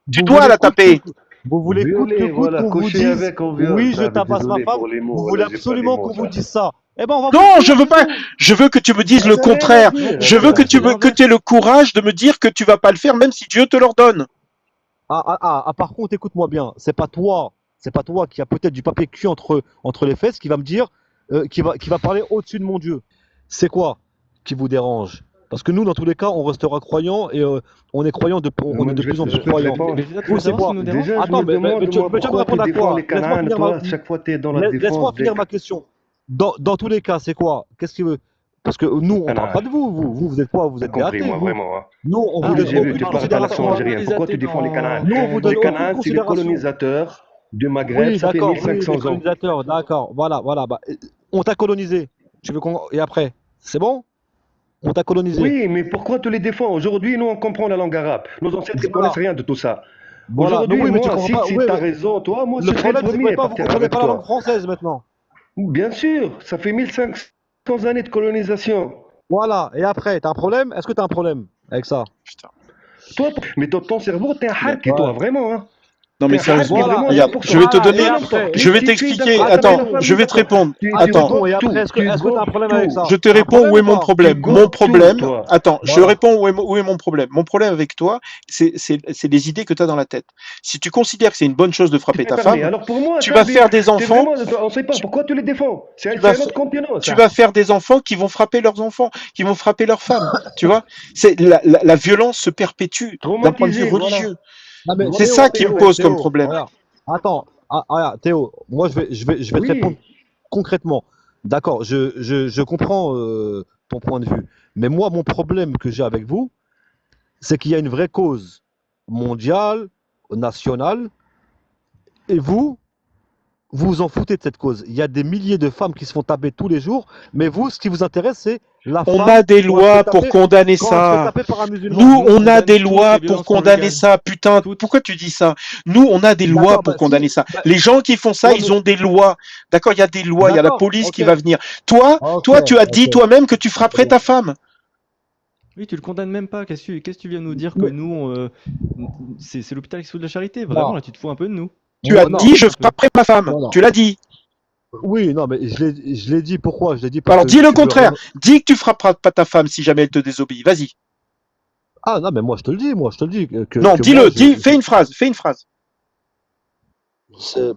Tu vous dois voulez la coûte que taper. coûte, vous voulez coûte que Violer, coûte voilà, qu'on vous coucher dise, avec, on viole, oui, je ça. Mais tabasse ma désolé femme. pour les mots, Vous là, voulez j'ai pas les absolument mots, qu'on vous ça. dise ça. Eh ben, on va vous Non, le je dire, veux c'est pas. tout. Je veux que tu me dises Ça le n'a rien à contraire. dire, Je veux que ça. tu aies le courage de me dire que tu vas pas le faire, même si Dieu te l'ordonne. Par contre, écoute-moi bien, c'est pas toi qui a peut-être du papier cul entre les fesses qui va me dire, qui va parler au-dessus de mon Dieu. C'est quoi qui vous dérange? Parce que nous, dans tous les cas, on restera croyants et on est croyants, on est de plus en Je plus peux te croyants. répondre. Mais déjà, tu Vous, veux c'est savoir ce quoi? qui nous dérange? Déjà, je Attends, me demande, tu moi, vas me pourquoi tu répondre à défends quoi? les Laisse-moi Canaan, finir toi, à chaque fois, t'es dans la laisse-moi défense des finir ma question. Dans tous les cas, c'est quoi? Qu'est-ce qu'il veut? Parce que nous, on parle Canaan. pas de vous. Vous êtes quoi? Vous T'as êtes des compris, athées, moi, vous. vraiment. Hein. Nous, on Ah, vous Oui, donne j'ai vu, aucune tu parles pas l'accent considération. algérien. Pourquoi tu défends les Canaan? Nous, on vous donne Les aucune Canaan, c'est les considération. colonisateurs du Maghreb, Oui, ça fait d'accord, oui, les 1500 ans. colonisateurs, d'accord. Voilà, voilà. Bah, on t'a colonisé. Tu veux qu'on... Et après, c'est bon? On t'a colonisé. Oui, mais pourquoi tu les défends? Aujourd'hui, nous, on comprend la langue arabe. Nos ancêtres, ils Voilà. connaissent rien de tout ça. Voilà. Mais Aujourd'hui, oui, mais tu moi, comprends si, pas. si Oui, tu as mais raison, toi, moi, le je serai le problème, c'est premier à que vous partir comprenez avec pas la langue toi. française maintenant. Bien sûr, ça fait 1500 années de colonisation. Voilà. Et après, t'as un problème? Est-ce que t'as un problème avec ça? Putain. Toi, mais ton cerveau, t'es un harki, Ouais. toi, vraiment. Hein. Non, mais T'es un harki, sérieusement, Voilà. vraiment, Et, regarde, 100%. je vais te voilà. donner, Et après, je vais Les petites filles, t'expliquer. d'accord, Attends, la famille, je vais te d'accord. répondre. Tu ah, du Attends, coup, et après, tout, est-ce que tu t'as un gobes problème tout. avec ça? je te T'as un réponds problème où est ou mon pas? problème. Tu Mon gobes tout, problème, toi. attends, je Voilà. réponds où est mon problème. Mon problème avec toi, c'est les idées que tu as dans la tête. Si tu considères que c'est une bonne chose de Tu frapper t'es ta fermé. femme, Alors pour moi, tu ça, vas faire des t'es enfants, vraiment, on sait pas, tu, pourquoi tu les défends? tu C'est vas, un autre continent, tu ça. vas faire des enfants qui vont frapper leurs enfants, qui vont frapper leurs femmes. Tu vois? C'est la violence se perpétue d'un point de vue Traumatisé, voilà. religieux. Non, mais C'est Voilà, ça Théo, qui me Théo, pose comme Théo, problème. regarde. Attends, regarde, Théo, moi je vais te répondre Oui. concrètement. D'accord, je comprends ton point de vue. Mais moi, mon problème que j'ai avec vous, c'est qu'il y a une vraie cause mondiale, nationale, et vous vous en foutez de cette cause. Il y a des milliers de femmes qui se font taper tous les jours, mais vous, ce qui vous intéresse, c'est la On femme a des quand elle se fait lois pour taper, condamner quand elle se fait ça. taper par un musulman. Nous, Nous, on a condamne des toutes lois les pour violences non condamner légales. ça. Putain, Toutes. pourquoi tu dis ça? Nous, on a des lois D'accord, pour bah condamner si, ça. bah, Les gens qui font ça, ouais, ils mais ont des lois. D'accord, il y a des lois, il y a la d'accord, police ok, qui va venir. Toi, ok, tu as dit ok. toi-même que tu frapperais ta femme. Oui, tu le condamnes même pas. Qu'est-ce que tu viens de nous dire que Mais- nous, c'est l'hôpital qui se fout de la charité? Non, Vraiment, là, tu te fous un peu de nous. Tu as non, dit je Un peu. frapperai ma femme. non, non. Tu l'as dit. Oui, non, mais je l'ai dit pourquoi? Je l'ai dit parce Alors que dis le tu veux contraire. rien. Dis que tu frapperas pas ta femme si jamais elle te désobéit. Vas-y. Ah non, mais moi je te le dis, que Non, moi dis-le. Fais une phrase. Fais une phrase.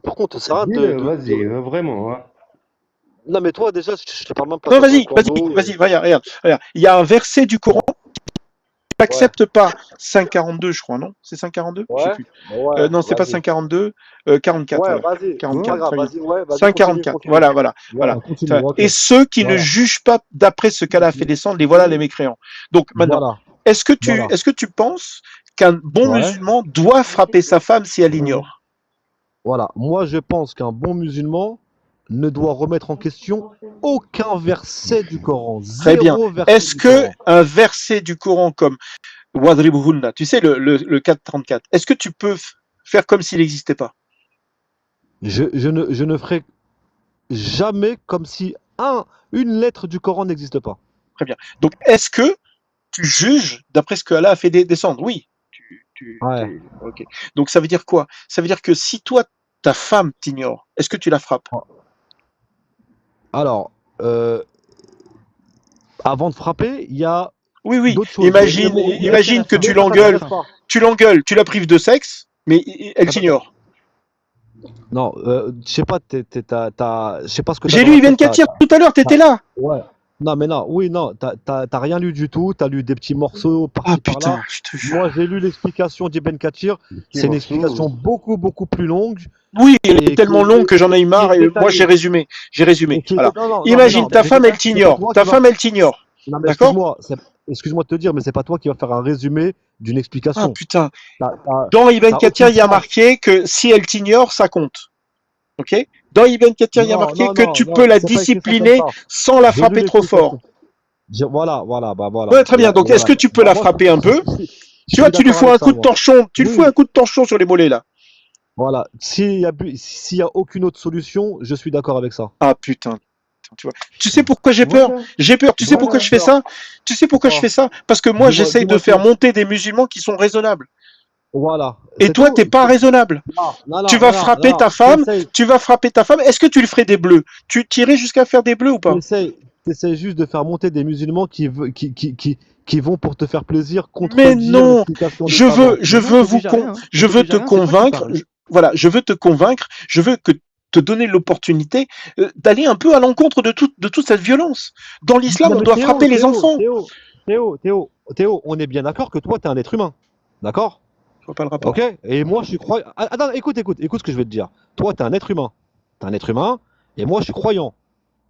Par contre, ça arrête Dis-le, vas-y, vraiment. Hein. Non, mais toi déjà, je te parle même pas Non, de vas-y, taekwondo. vas-y, regarde. Il y a un verset du Coran. Ouais, N'accepte pas 5,42, je crois, non? C'est 5,42? Je sais ouais, plus. ouais, Non, c'est pas vas-y. 5,42, 44 Ouais, alors. vas-y, c'est pas 44, grave, très bien. vas-y, ouais, vas-y, 5,44. continue. Voilà. Voilà, continue, ok. Et ceux qui ne Voilà, jugent pas d'après ce qu'Allah a fait descendre, les voilà les mécréants. Donc maintenant, voilà, est-ce que voilà. tu penses qu'un bon Ouais, musulman doit frapper sa femme si elle ignore? voilà. Moi, je pense qu'un bon musulman ne doit remettre en question aucun verset du Coran. Très bien. Zéro verset Est-ce du que Coran. un verset du Coran comme Wadribuhunna, tu sais le 4,34, est-ce que tu peux faire comme s'il n'existait pas? Je ne ferai jamais comme si une lettre du Coran n'existe pas. Très bien. Donc est-ce que tu juges d'après ce que Allah a fait descendre? Oui. Ouais. Ok. Donc ça veut dire quoi? Ça veut dire que si toi Ta femme t'ignore. Est-ce que tu la frappes? Alors, avant de frapper, il y a Oui, oui. d'autres choses. Imagine, Mais imagine que ça tu t'intéresse l'engueules, pas. tu la prives de sexe, mais elle Ça t'intéresse. t'ignore. Non, je sais pas, je sais pas ce que t'as J'ai dans lu la Ibn tête. Kathir tout à l'heure, t'étais là. Ouais. Non, mais non, oui, non, t'as rien lu du tout. T'as lu des petits morceaux Ah par-ci putain, par-là. je te jure. Moi, j'ai lu l'explication d'Ibn Kathir. C'est une explication beaucoup plus longue Oui, elle et est tellement longue que j'en ai eu marre et moi j'ai détaillée. résumé. J'ai résumé. Et qui est... Alors, Non, non, mais imagine non, ta mais femme, elle c'est pas t'ignore. toi Ta qui vas. femme, elle t'ignore. Non, mais D'accord? excuse-moi de te dire, mais c'est pas toi qui va faire un résumé d'une Ah explication. putain. T'as Dans Ibn Kathir, aucune il y a phrase. marqué que si elle t'ignore, ça compte. Ok? Dans Ibn Kathir, il y a marqué que tu peux la c'est pas écrit ça comme discipliner ça. sans la J'ai lu frapper trop fort. l'explication. Voilà, bah voilà. Ouais, très bien. Donc, est-ce Voilà. que tu peux Bah, la moi, frapper un peu? je Tu vois, suis tu lui d'accord fous avec un ça, coup de moi. torchon, tu lui fous un Oui, coup de torchon sur les mollets là. voilà. S'il y a aucune autre solution, je suis d'accord avec ça. Ah putain. Tu vois. Tu sais pourquoi j'ai peur? Voilà, J'ai peur. Tu sais pourquoi voilà. je fais ça? Tu sais pourquoi je Pourquoi? fais ça? Parce que moi, j'essaye de Dis-moi faire tout. monter des musulmans qui sont raisonnables. Voilà. Et C'est toi, tout. t'es pas raisonnable. Non, Tu non, vas non, frapper non. ta femme, T'essayes, tu vas frapper ta femme. Est-ce que tu lui ferais des bleus? Tu tirais jusqu'à faire des bleus ou pas? t'essayes juste de faire monter des musulmans qui vont pour te faire plaisir Mais contredire non, l'explication des savants. je Mais non, veux t'obliges à rien, hein. je On veux t'oblige te à rien, c'est toi qui convaincre. parles. Voilà, je veux te convaincre. Je veux te donner l'opportunité d'aller un peu à l'encontre de toute cette violence. Dans l'islam, Non, on mais doit frapper les enfants. Théo, on est bien d'accord que toi, t'es un être humain. D'accord? Je vois pas le rapport. Ok? Et moi, je suis croyant. Attends, écoute ce que je vais te dire. Toi, t'es un être humain. T'es un être humain, et moi, je suis croyant.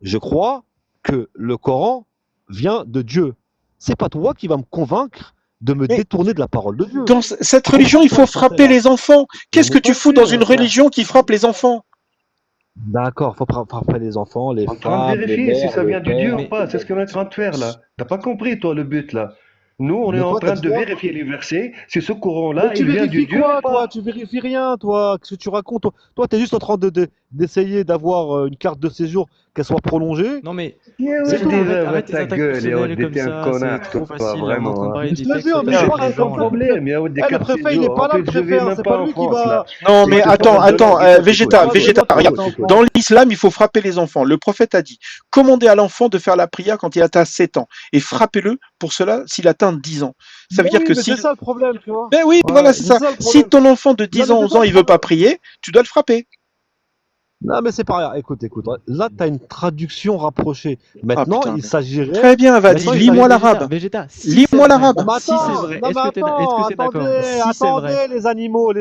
Je crois que le Coran vient de Dieu. C'est pas toi qui vas me convaincre de me Mais détourner de la parole de Dieu. dans cette Tu religion, comprends il quoi, faut ce qu'on fait frapper là? les enfants. Qu'est-ce On que n'est tu pas fous dans sûr, une frère. religion qui frappe les enfants? D'accord, faut frapper les enfants, les En train de femmes, les vérifier si mères, ça les vient de Dieu pères. ou Mais pas. C'est ce qu'on est en train de faire là. T'as pas compris, toi, le but là. Nous, on est Mais en toi, t'as train dit de quoi? vérifier les versets, si ce Mais courant-là, tu il vient de vérifies Dieu quoi, ou toi? pas. Tu vérifies rien, toi. Qu'est-ce que tu racontes? Toi, t'es juste en train d'essayer d'avoir une carte de séjour qu'elle soit prolongée. Non mais C'est c'est tout. tout, Vas-y, arrête tes ta attaques gueule, personnelles Yaoudi, comme t'es un ça, c'est connard, trop toi, facile. On est en vraiment. train de Hein. parler Mais des je te textes, jure, toi mais tu J'ai moi, frappes les aucun gens là. problème, Yaoudi, le carte préfet, il est séjour. pas En là, le plus, je vais préfet, hein. même C'est pas pas en lui qui France là. va. Non, Et mais je te attends, parle de attends, langue et tout, t'écoutes. Végéta, Vas-y, Végéta, dis-moi tout, regarde. dis-moi tout. Dans l'islam, il faut frapper les enfants. Le prophète a dit, commandez à l'enfant de faire la prière quand il atteint 7 ans et frappez-le pour cela s'il atteint 10 ans. Ça veut Mais dire oui, que mais c'est s'il... ça le problème, tu vois. Ben oui, voilà, Ouais, c'est c'est ça. ça le Si problème. ton enfant de Non, 10 mais ans, c'est 11 ça ans, le il veut pas problème. prier, tu dois le frapper. Non, mais c'est pas rien. Écoute. Là, tu as une traduction rapprochée. Ah Maintenant, putain, il mais... s'agirait. Très bien, vas-y, Maintenant, il lis-moi s'agit. l'arabe. Végéta, si c'est Lis-moi vrai, l'arabe. Non, mais si c'est attends, vrai, non, mais est-ce que t'es d'accord? Si c'est vrai. attendez, les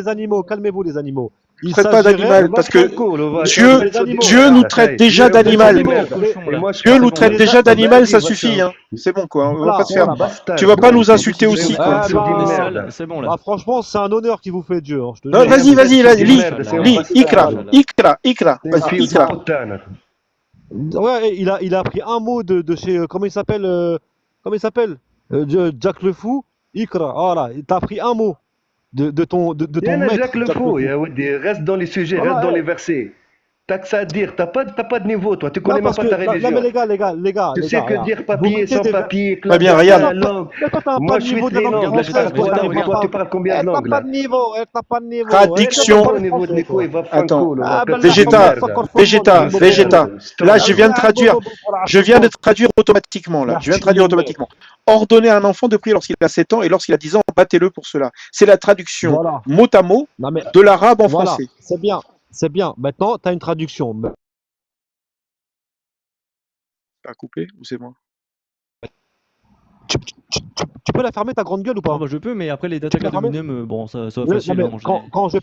animaux, calmez-vous, les animaux. Ne Il traite pas s'agirait. d'animal, parce que On va Dieu, mettre sur des Dieu merdes, nous traite hey. déjà Tu veux Les mettre sur des d'animal. animaux, merdes. les, Et moi, je Dieu parle nous C'est bon traite là. français. déjà d'animal, Vas-y, ça va suffit, hein. C'est bon, quoi. On va pas se faire... voilà. Tu vas pas nous En plus, insulter il dit aussi, qu'on quoi. traite sur des des merdes. sales, c'est bon là. Bah, franchement, c'est un honneur qui vous fait Dieu, hein, je te Non, jure. vas-y, Vous êtes vas-y, sur des lis, merdes, c'est un lis, Ikra, bastard. Ikra, C'est un vas-y, fils de Ikra. putane. Ouais, il a appris un mot de chez. Comment il s'appelle comment il s'appelle Jack le Fou. Ikra, voilà, il t'a appris un mot de ton Yana maître, Jacques le Jack le fou, Fou. Yaoudi, reste dans les sujets, reste Voilà, dans les versets. T'as que ça à dire, t'as pas de niveau, toi, tu non, connais même parce pas que. ta Non, mais religion. les Tu sais gars, que regarde. dire Vous papier, mettez sans des. papier, Très bien, claquer regarde. la langue. Mais toi, t'as pas Moi, de je suis niveau de la langue trilingue, Regarde là, française, Végéta, toi, Végéta, là, regarde. toi, tu parles combien de t'as langues pas là? de niveau, t'as pas de niveau. T'as Traduction. pas de niveau de Français, Nico, toi. il va Attends, franco, va Ah, ben traiter là, de Végéta, merde. Végéta, Végéta. Là, je viens de traduire. Je viens de traduire automatiquement, là. Je viens de traduire automatiquement. Ordonnez à un enfant de prier lorsqu'il a 7 ans et lorsqu'il a 10 ans, battez-le pour cela. C'est la traduction Voilà. mot à mot Non, mais de l'arabe en voilà, français. c'est bien. C'est bien. Maintenant, tu as une traduction. Pas coupé ou c'est moi? Tu peux la fermer ta grande gueule ou Ah pas? bah je peux, mais après les peux attaques la ad fermer hominem, bon, ça va Non, facile mais à manger. quand je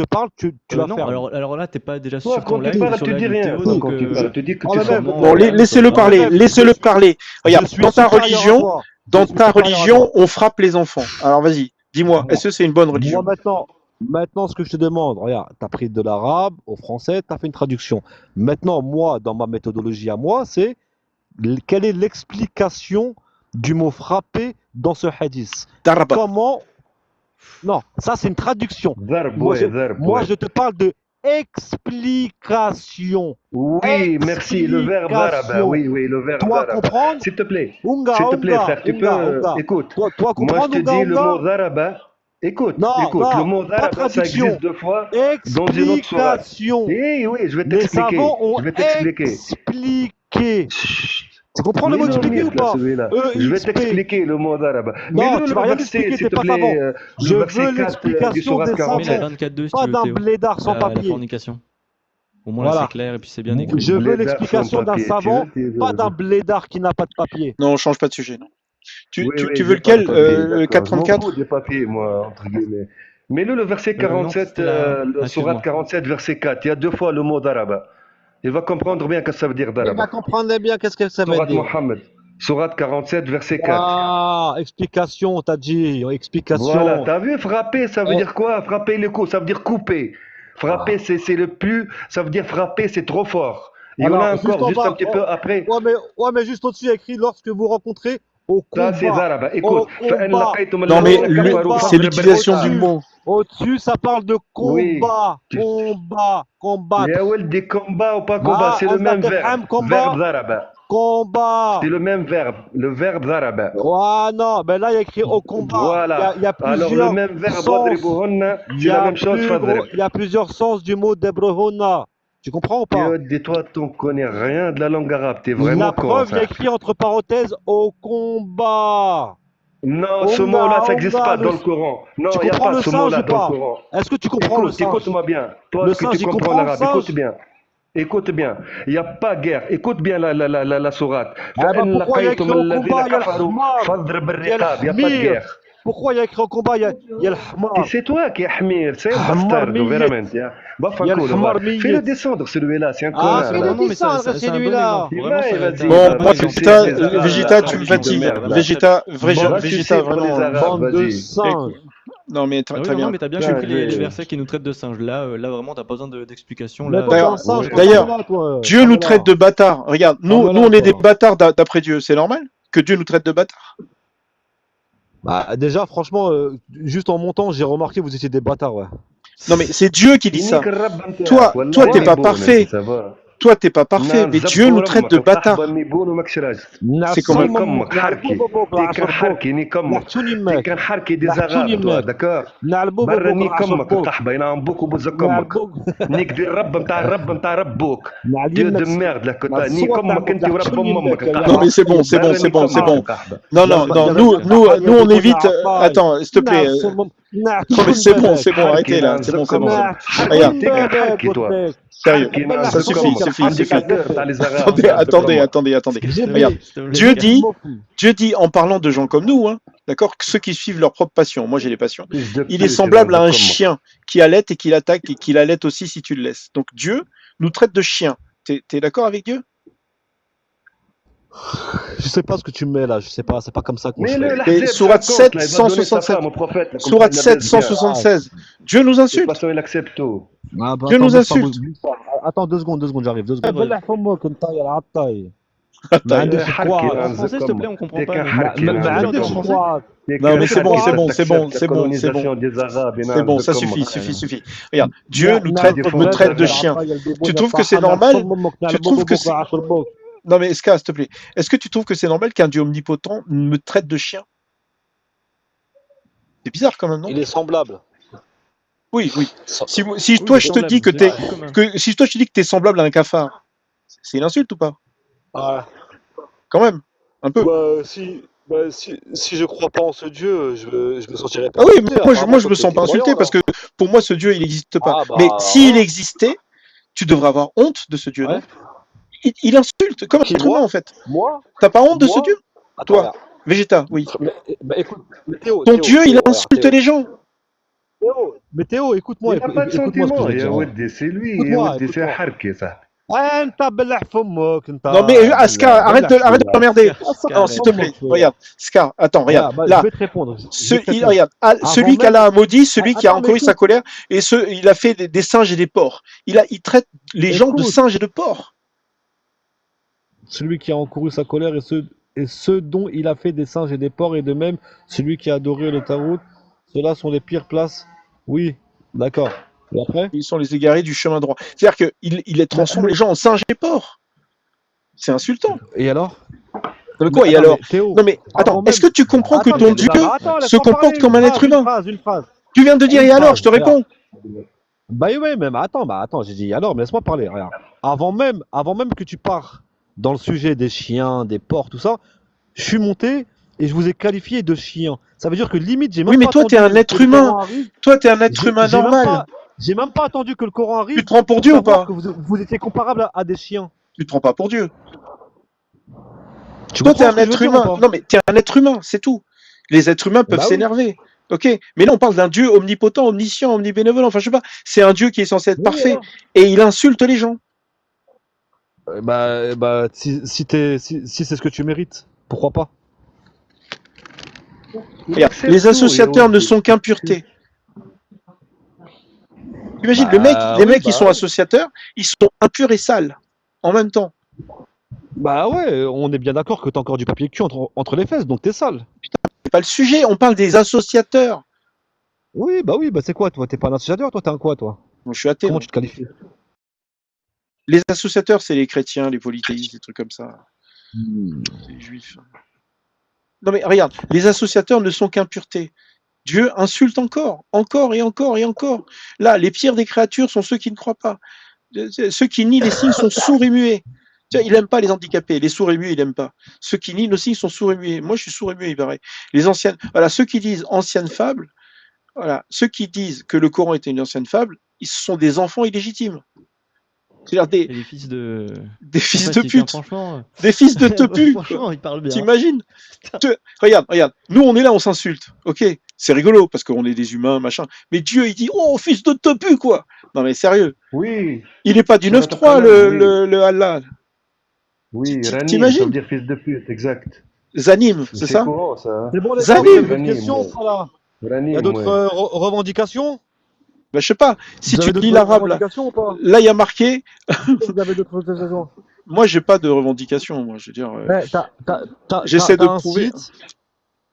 parle, tu la Non, fermes. alors là, t'es pas déjà Toi, sur ton quand tu live, t'es parles, sur tu la dis rien. vidéo, Toi, donc quand tu parles, tu dis que Oh, tu mais sens même, sûrement. Bon, laissez-le Ah, parler, mais même, laissez-le parler. Regarde, je suis dans ta supérieur à religion, toi. dans Je suis ta supérieur à religion, toi. on frappe les enfants. Alors vas-y, dis-moi, Moi, est-ce que c'est une bonne moi, religion? maintenant, ce que je te demande, regarde, tu as pris de l'arabe au français, tu as fait une traduction. Maintenant, moi, dans ma méthodologie à moi, c'est quelle est l'explication du mot frapper dans ce hadith? Daraba. Comment. Non, ça c'est une traduction. Zarb, Moi, ouais, zarb, moi, ouais. je te parle de explication. Oui, merci, le verbe zaraba. Explication. Oui, le verbe Toi zaraba. comprendre? S'il te plaît, Unga, s'il te plaît, unga, frère, tu unga, peux. unga. Écoute, Toi moi je comprendre, te unga, dis le unga? mot zaraba. Écoute, Non, écoute, le non, mot pas arabe, ça traduction. existe 2 fois dans une autre sourate. Explication. Oui, je vais Les t'expliquer. savants ont Je vais t'expliquer. expliqué. Chut. Tu comprends le mot Mais non, expliquer ou Mirk, là, pas? celui-là. Je vais EXP. t'expliquer le mot arabe. Non, Mets-le tu le vas rien verset, m'expliquer, s'il t'es te pas savant. plaît, Je le veux verset 4 du l'explication sourate des Mets la savants, 47. 24.2 si pas tu veux, d'un Théo. blédard sans La papier. fornication. Au moins là, Voilà. c'est clair et puis c'est bien écrit. Je veux Blédard sans l'explication d'un papier. savant, pas d'un blédard qui n'a pas de papier. Non, on change pas de sujet, non. Tu Oui, veux j'ai pas de lequel papier, d'accord. Je m'en 434? fous des papiers, moi, entre guillemets. Mets-le le verset Non, 47, c'était la... le sourate Excuse-moi. 47, verset 4. Il y a 2 fois le mot d'arabe. Il va comprendre bien ce que ça veut dire Il va d'arabe. comprendre bien qu'est-ce que ça veut Sourate dire. Mohammed, sourate 47, verset 4. Ah, explication, t'as dit, Voilà, explication. t'as vu, frapper, ça veut Eh, dire quoi? Frapper le coup, ça veut dire couper. Frapper, ah. c'est le plus, ça veut dire frapper, c'est trop fort. Il y en a Alors, juste encore, en juste un bas, petit peu après. ouais, mais juste au-dessus, il y a écrit lorsque vous rencontrez au Ça, c'est combat. arabe. Écoute, Au فإن combat. لقيتم Non, mais الذين كفروا combat. c'est فاضربوا l'utilisation du الرقاب. mot. Au-dessus, ça parle de Oui. combat. Tu- Combat. يا Combattre. ولدي combat ou pas combat, Ah, c'est le أنت même تفهم verbe. combat. Verbe d'arabe. Combat. C'est le même verbe. Le verbe d'arabe. Ah non, ben là, il y a écrit au combat. Voilà. Il y a Alors, le plusieurs même verbe, sens. wadribuhunna, Il y c'est la a même chose, fadrib. il y a plusieurs sens du mot Debrehona. Tu comprends ou pas? Dis-toi, tu ne connais rien de la langue arabe. T'es vraiment La con, preuve, il y a ça. écrit entre parenthèses au combat. Non, ce On mot-là, a, ça n'existe on a pas le- dans le Coran. Non, Tu il n'y a comprends pas le ce singe mot-là ou dans le pas? Coran. Est-ce que tu comprends le Écoute, singe? écoute-moi bien. Toi, Le est-ce que singe, tu il comprends comprend le l'arabe? singe? Écoute bien. Écoute bien. Il n'y a pas guerre. Écoute bien la sourate. Ah bah فإن pourquoi il y a écrit لقيتم au الذين combat, il y a le كفروا hmar, فاضرب il y a le الرقاب. Il n'y a pas de hmir. guerre. Pourquoi il y a écrit au combat, il y a le Et hmar. c'est toi qui es Hamir, c'est un Hamar bastardo, Miyet. vraiment. Il y a Bafanko, le Hamar Miyet. fais-le descendre celui-là, c'est un Ah, connard. fais-le là. Non, mais descendre, c'est un bon celui-là. exemple. Vraiment, Ouais, ça- vas-y, t'as un Bon, bon moi, vas-y, exemple. Vegeta, les Arabes, Vegeta, là, tu me traduction de fatigues. merde, là. Vegeta, Va Vegeta, sucer pour les vraiment. Arabes, Bande de vas-y. singes. Non, mais Ah oui, très non, bien. mais t'as bien Putain, compris je vais- les versets qui nous traitent de singes. Là, vraiment, t'as pas besoin d'explications. Mais Là, toi, t'es un D'ailleurs, singe, ouais. quand d'ailleurs, t'es là, toi. Dieu nous traite de bâtards. Regarde, nous, voilà, nous on est des toi. bâtards d'après Dieu. C'est normal que Dieu nous traite de bâtards? Bah, déjà, franchement, juste en montant, j'ai remarqué que vous étiez des bâtards, ouais. Non, mais c'est Dieu qui dit ça. ينيك الرب نتاعك، Toi, والله toi, t'es pas ميبون parfait. انت، ça va. Toi, t'es pas parfait, نعم، mais زبط Dieu nous traite de ورمك، bâtards. القحبة ميبون وماكش راجل. C'est quand même- كمك حركي، تي كان حركي ني كمك، نحشوني تي ماك كان حركي دي نحشوني زغاب toi, ماك. d'accord. نعلبو برا ني بوك كمك القحبة ينعم بوك وبوز كمك. نيك دير الرب نتاع الرب نتاع ربوك. Dieu de merde là que t'as ni comme انت ورب امك. Non, mais c'est bon, c'est bon, c'est bon, c'est bon. Non, non, non, nous, on évite. Attends, s'il te plaît. Non, mais c'est bon, arrêtez là. C'est bon, c'est bon. Regarde. Sérieux. Ça suffit, suffit. Attendez. Regarde. Dieu dit, en parlant de gens comme nous, hein, d'accord, que ceux qui suivent leur propre passion, moi j'ai les passions, il est semblable à un chien qui allait et qui l'attaque et qui l'allait aussi si tu le laisses. Donc Dieu nous traite de chiens. T'es d'accord avec Dieu? Je sais pas ce que tu mets là, je sais pas, c'est pas comme ça qu'on fait. Et sourate 7, 167. Sourate 7, 176. Dieu nous insulte. Il accepte tout. Ah bah, Dieu nous attends, insulte. Attends 2 secondes, j'arrive. 2 secondes. Ouais. En français, s'il te plaît, on comprend pas. Non, mais c'est bon, ça suffit. Regarde, Dieu me traite de chien. Tu trouves que c'est normal? Tu trouves que c'est... Non, mais Ska, s'il te plaît, est-ce que tu trouves que c'est normal qu'un Dieu omnipotent me traite de chien? C'est bizarre quand même, non? Il est semblable. Oui. Si toi je te dis que t'es semblable à un cafard, c'est une insulte ou pas? Ah. Quand même, un peu. Si je crois pas en ce Dieu, je me sentirais pas. Ah oui, moi je me sens pas insulté parce que pour moi ce Dieu il n'existe pas. Ah bah, mais s'il existait, tu devrais avoir honte de ce Dieu, non? Il insulte comme un être humain en fait. Moi? T'as pas honte de ce Dieu? Attends, Toi, Végéta, oui. Écoute, Théo, Ton Dieu il insulte les gens. Théo, écoute-moi. Il n'a pas de sentiment, c'est lui, c'est un harké ça. Non mais Ska, arrête de m'emmerder. Non, s'il te plaît, regarde. Ska, attends, regarde. Là, je vais te répondre. Regarde, celui qu'Allah a maudit, celui qui a encouru sa colère, et il a fait des singes et des porcs. Il traite les gens de singes et de porcs. Celui qui a encouru sa colère et ceux dont il a fait des singes et des porcs, et de même celui qui a adoré le Tarout, ceux-là sont les pires places. Oui, d'accord. Et après? Ils sont les égarés du chemin droit. C'est-à-dire qu'il transforme les gens en singes et porcs. C'est insultant. Et alors? De Mais quoi? Et attends, alors? mais Théo, Non mais attends, avant est-ce même. que tu comprends que Attends, ton Dieu attends, se laisse-moi comporte parler, comme un être humain? une phrase. Tu viens de dire et alors? Je te Regarde. réponds. Bah oui, mais attends, j'ai dit alors, mais laisse-moi parler. Regarde. Avant même que tu pars dans le sujet des chiens, des porcs, tout ça, je suis monté et je vous ai qualifié de chien. Ça veut dire que limite, j'ai Oui, même mais pas toi, t'es attendu un que être le humain. Coran arrive. Toi, t'es un être humain normal. J'ai même pas attendu que le Coran Tu arrive te prends pour pour Dieu ou savoir pas? que vous étiez comparable à des chiens. Tu te prends pas pour Dieu. Tu Toi, t'es comprends un ce que je veux être dire ou humain. pas? Non, mais t'es un être humain, c'est tout. Les êtres humains peuvent Bah oui. s'énerver. Ok, mais là on parle d'un Dieu omnipotent, omniscient, omnibénévolent. Enfin, je sais pas. C'est un Dieu qui est censé être Oui, parfait alors. et il insulte les gens. Si c'est ce que tu mérites, pourquoi pas? Il Regarde, accepte les tout, associateurs ne Yahudi. sont qu'impuretés. Imagine, les Oui, mecs qui sont associateurs, ils sont impurs et sales en même temps. bah ouais, on est bien d'accord que t'as encore du papier cul entre les fesses, donc t'es sale. C'est pas le sujet. On parle des associateurs. Oui, bah c'est quoi toi? T'es pas un associateur, toi, t'es un quoi, toi? Moi, je suis athée. Comment Moi. tu te qualifies? Les associateurs, c'est les chrétiens, les polythéistes, des trucs comme ça. Les juifs. Non mais regarde, les associateurs ne sont qu'impuretés. Dieu insulte encore, encore et encore et encore. Là, les pires des créatures sont ceux qui ne croient pas. Ceux qui nient les signes sont sourds et muets. Tiens, il n'aime pas les handicapés, les sourds et muets, il n'aime pas. Ceux qui nient nos signes sont sourds et muets. Moi, je suis sourd et muet, il paraît. Les anciennes, voilà, ceux qui disent ancienne fable, voilà, ceux qui disent que le Coran était une ancienne fable, ils sont des enfants illégitimes. C'est-à-dire Et les fils de. des fils de Sympathique, hein, pute, franchement. des fils de tepus, quoi. Franchement, il parle bien. T'imagines? Regarde, nous on est là, on s'insulte, ok? C'est rigolo parce qu'on est des humains, machin. Mais Dieu, il dit, oh, fils de tepu, quoi! Non mais sérieux, Oui, il est pas du Surat 9-3, al-Qalam, oui. le Allah. Oui, Ranim, ça veut T'imagines? dire fils de pute, exact. Zanim, c'est C'est ça? courant, ça. Hein. C'est bon, les gars, vous Zanim! avez d'autres Ranim, questions ouais. ou pas là? Il y a Ranim, d'autres ouais. revendications? Ben, je sais pas, si Vous tu avez lis d'autres l'arabe là, revendications ou pas? là il y a marqué, Vous avez d'autres revendications? moi j'ai pas de revendication, moi je veux dire, Ouais, j'essaie t'as de un prouver. site,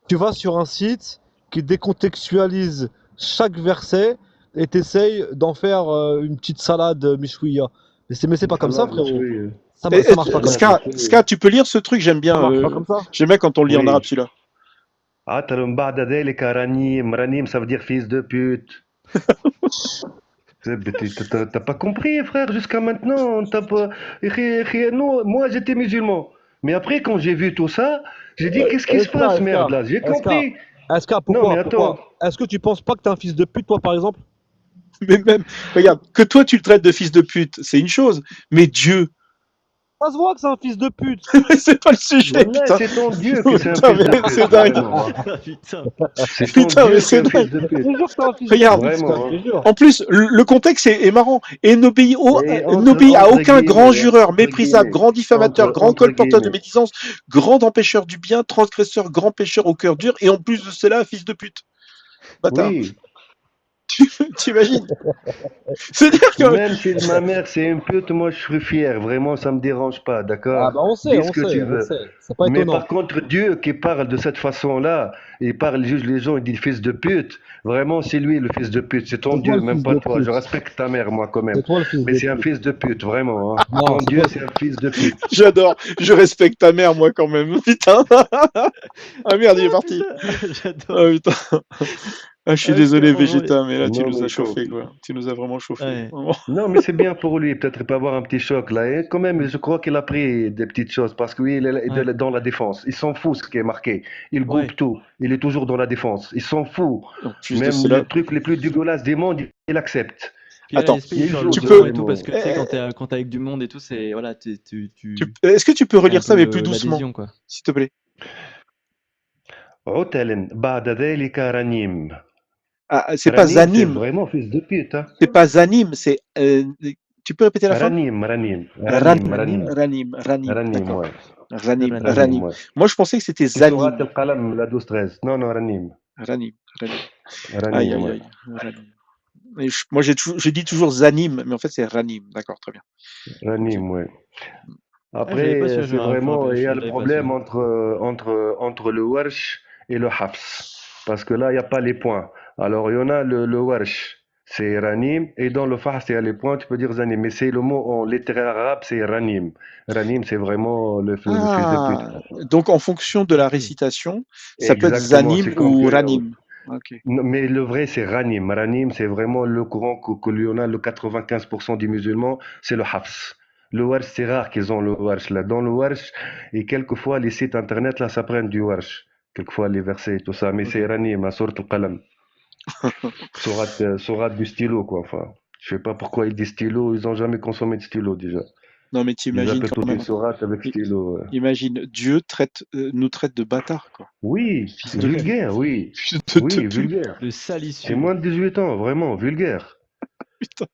tu vas sur un site qui décontextualise chaque verset et t'essayes d'en faire une petite salade mishouya. Mais c'est pas comme ça, frérot. Oui. Ça marche pas comme ça. Ska, tu peux lire ce truc, j'aime Ça bien, marche pas comme ça. j'aime bien quand on le lit en Oui. arabe celui-là. Atalum ba'da dhalika Ranim. Ranim, ça veut dire fils de pute. T'as pas compris, frère, jusqu'à maintenant. T'as pas... Non, moi, j'étais musulman. Mais après, quand j'ai vu tout ça, j'ai dit, qu'est-ce qui se passe, merde, là? J'ai compris. SK, Non, pourquoi? mais attends. Est-ce que tu penses pas que t'es un fils de pute, toi, par exemple? Mais même, regarde, que toi tu le traites de fils de pute, c'est une chose, mais Dieu, Ça se voit que c'est un fils de pute. c'est pas le sujet, Wallah, putain. c'est ton Dieu que c'est un Putain, fils de mais pute. c'est dingue. Vraiment, hein. Ah, putain. C'est ton Putain, Dieu mais qui est c'est un fils dingue. de Je pute. te jure que t'es un fils Regarde. de pute, Vraiment, Ska, je te jure. En plus, le contexte est marrant et n'obéit Et n'obéit à entre aucun grand guillemets, jureur, entre méprisable, guillemets, grand diffamateur, grand entre colporteur de guillemets. médisance, grand empêcheur du bien, transgresseur, grand pécheur au cœur dur, et en plus de cela, fils de pute. Bâtard. Oui, T'imagines? C'est-à-dire que, même si ma mère c'est une pute, moi je suis fier. Vraiment, ça me dérange pas, Ah d'accord? bah on sait, Dis on ce que sait, tu on veux. sait. C'est pas Mais étonnant. par contre, Dieu qui parle de cette façon-là, il parle, il juge les gens, il dit fils de pute. Vraiment, c'est lui le fils de pute, c'est ton C'est toi Dieu, le même fils pas de toi. Je pute. respecte ta mère, moi, quand même. C'est toi le fils Mais de c'est un pute. fils de pute, vraiment. Hein. Non, Ton c'est Dieu, toi. c'est un fils de pute. j'adore, je respecte ta mère, moi, quand même. Putain. Ah merde, il est parti. Putain, j'adore. Ah putain. Ah, je suis Ah, désolé, franchement, Vegeta, mais là, tu Non, nous as mais chauffé, quoi. Tu nous as vraiment chauffé. Ouais. Vraiment. non, mais c'est bien pour lui. Peut-être il peut avoir un petit choc là. Et quand même, je crois qu'il a pris des petites choses parce que oui, il est Ouais. dans la défense. Il s'en fout ce qui est marqué. Il Ouais. coupe tout. Il est toujours dans la défense. Il s'en fout. En plus de Même cela, les trucs les plus dégueulasses des mondes, il accepte. Puis attends, respect, il Il fait joue le tu devant peux, et tout, parce que tu sais, euh, quand t'es avec du monde et tout, c'est. Voilà, est-ce que tu peux t'as un relire ça, peu mais plus doucement, l'adhésion, quoi. s'il te plaît? عُتَلٍ بعد ذلك رنيم. Ah, c'est pas Ranim, c'est Zanim, vraiment fils de pute. Hein. c'est pas Zanim, c'est. Tu peux répéter la fin? Ranim, Ranim, Ranim, Ranim, Ranim. Ranim, Ranim, d'accord. ouais. Ranim, Ranim. Ranim, Ranim. ouais. Moi, je pensais que c'était C'est Surat Zanim. al-Qalam, la 12-13. Non, non, Ranim. Ranim, Ranim. Aïe, Ranim, aïe, ouais. aïe. Ranim. Et moi, je dis toujours Zanim, mais en fait, c'est Ranim. D'accord, très bien. Ok. Ranim, ouais. Ah, je l'avais pas Après, su, c'est vraiment, il y a je le l'avais pas su. problème entre le Warsh et le Hafs. Parce que là, il n'y a pas les points. Alors, il y en a le Warsh. c'est Ranim. Et dans le Fahs, c'est à les points, tu peux dire Zanim. Mais c'est le mot en littéraire arabe, c'est Ranim. Ranim, c'est vraiment le fils de pute. Ah, donc en fonction de la récitation, ça peut être Exactement, Zanim c'est comme ou que. Ranim. Ok. Non, mais le vrai, c'est Ranim. Ranim, c'est vraiment le courant que l'on a, le 95% des musulmans, c'est le Hafs. Le Warsh, c'est rare qu'ils ont le Warsh là. Dans le Warsh, et quelquefois, les sites internet, là, ça prend du Warsh. Quelquefois, les versets et tout ça. Mais Ok. c'est Ranim, à sorte al-Qalam. Sourate du stylo, quoi. Enfin, je sais pas pourquoi ils disent stylo, ils ont jamais consommé de stylo déjà. Non, mais Ils t'imagines appellent quand toute une même. sourate avec I- stylo. Imagine, Dieu nous traite de bâtards, quoi. Oui, Fils de vulgaire, oui. fils de Oui, pute. vulgaire. De C'est salissure. moins de 18 ans, vraiment, vulgaire. Putain.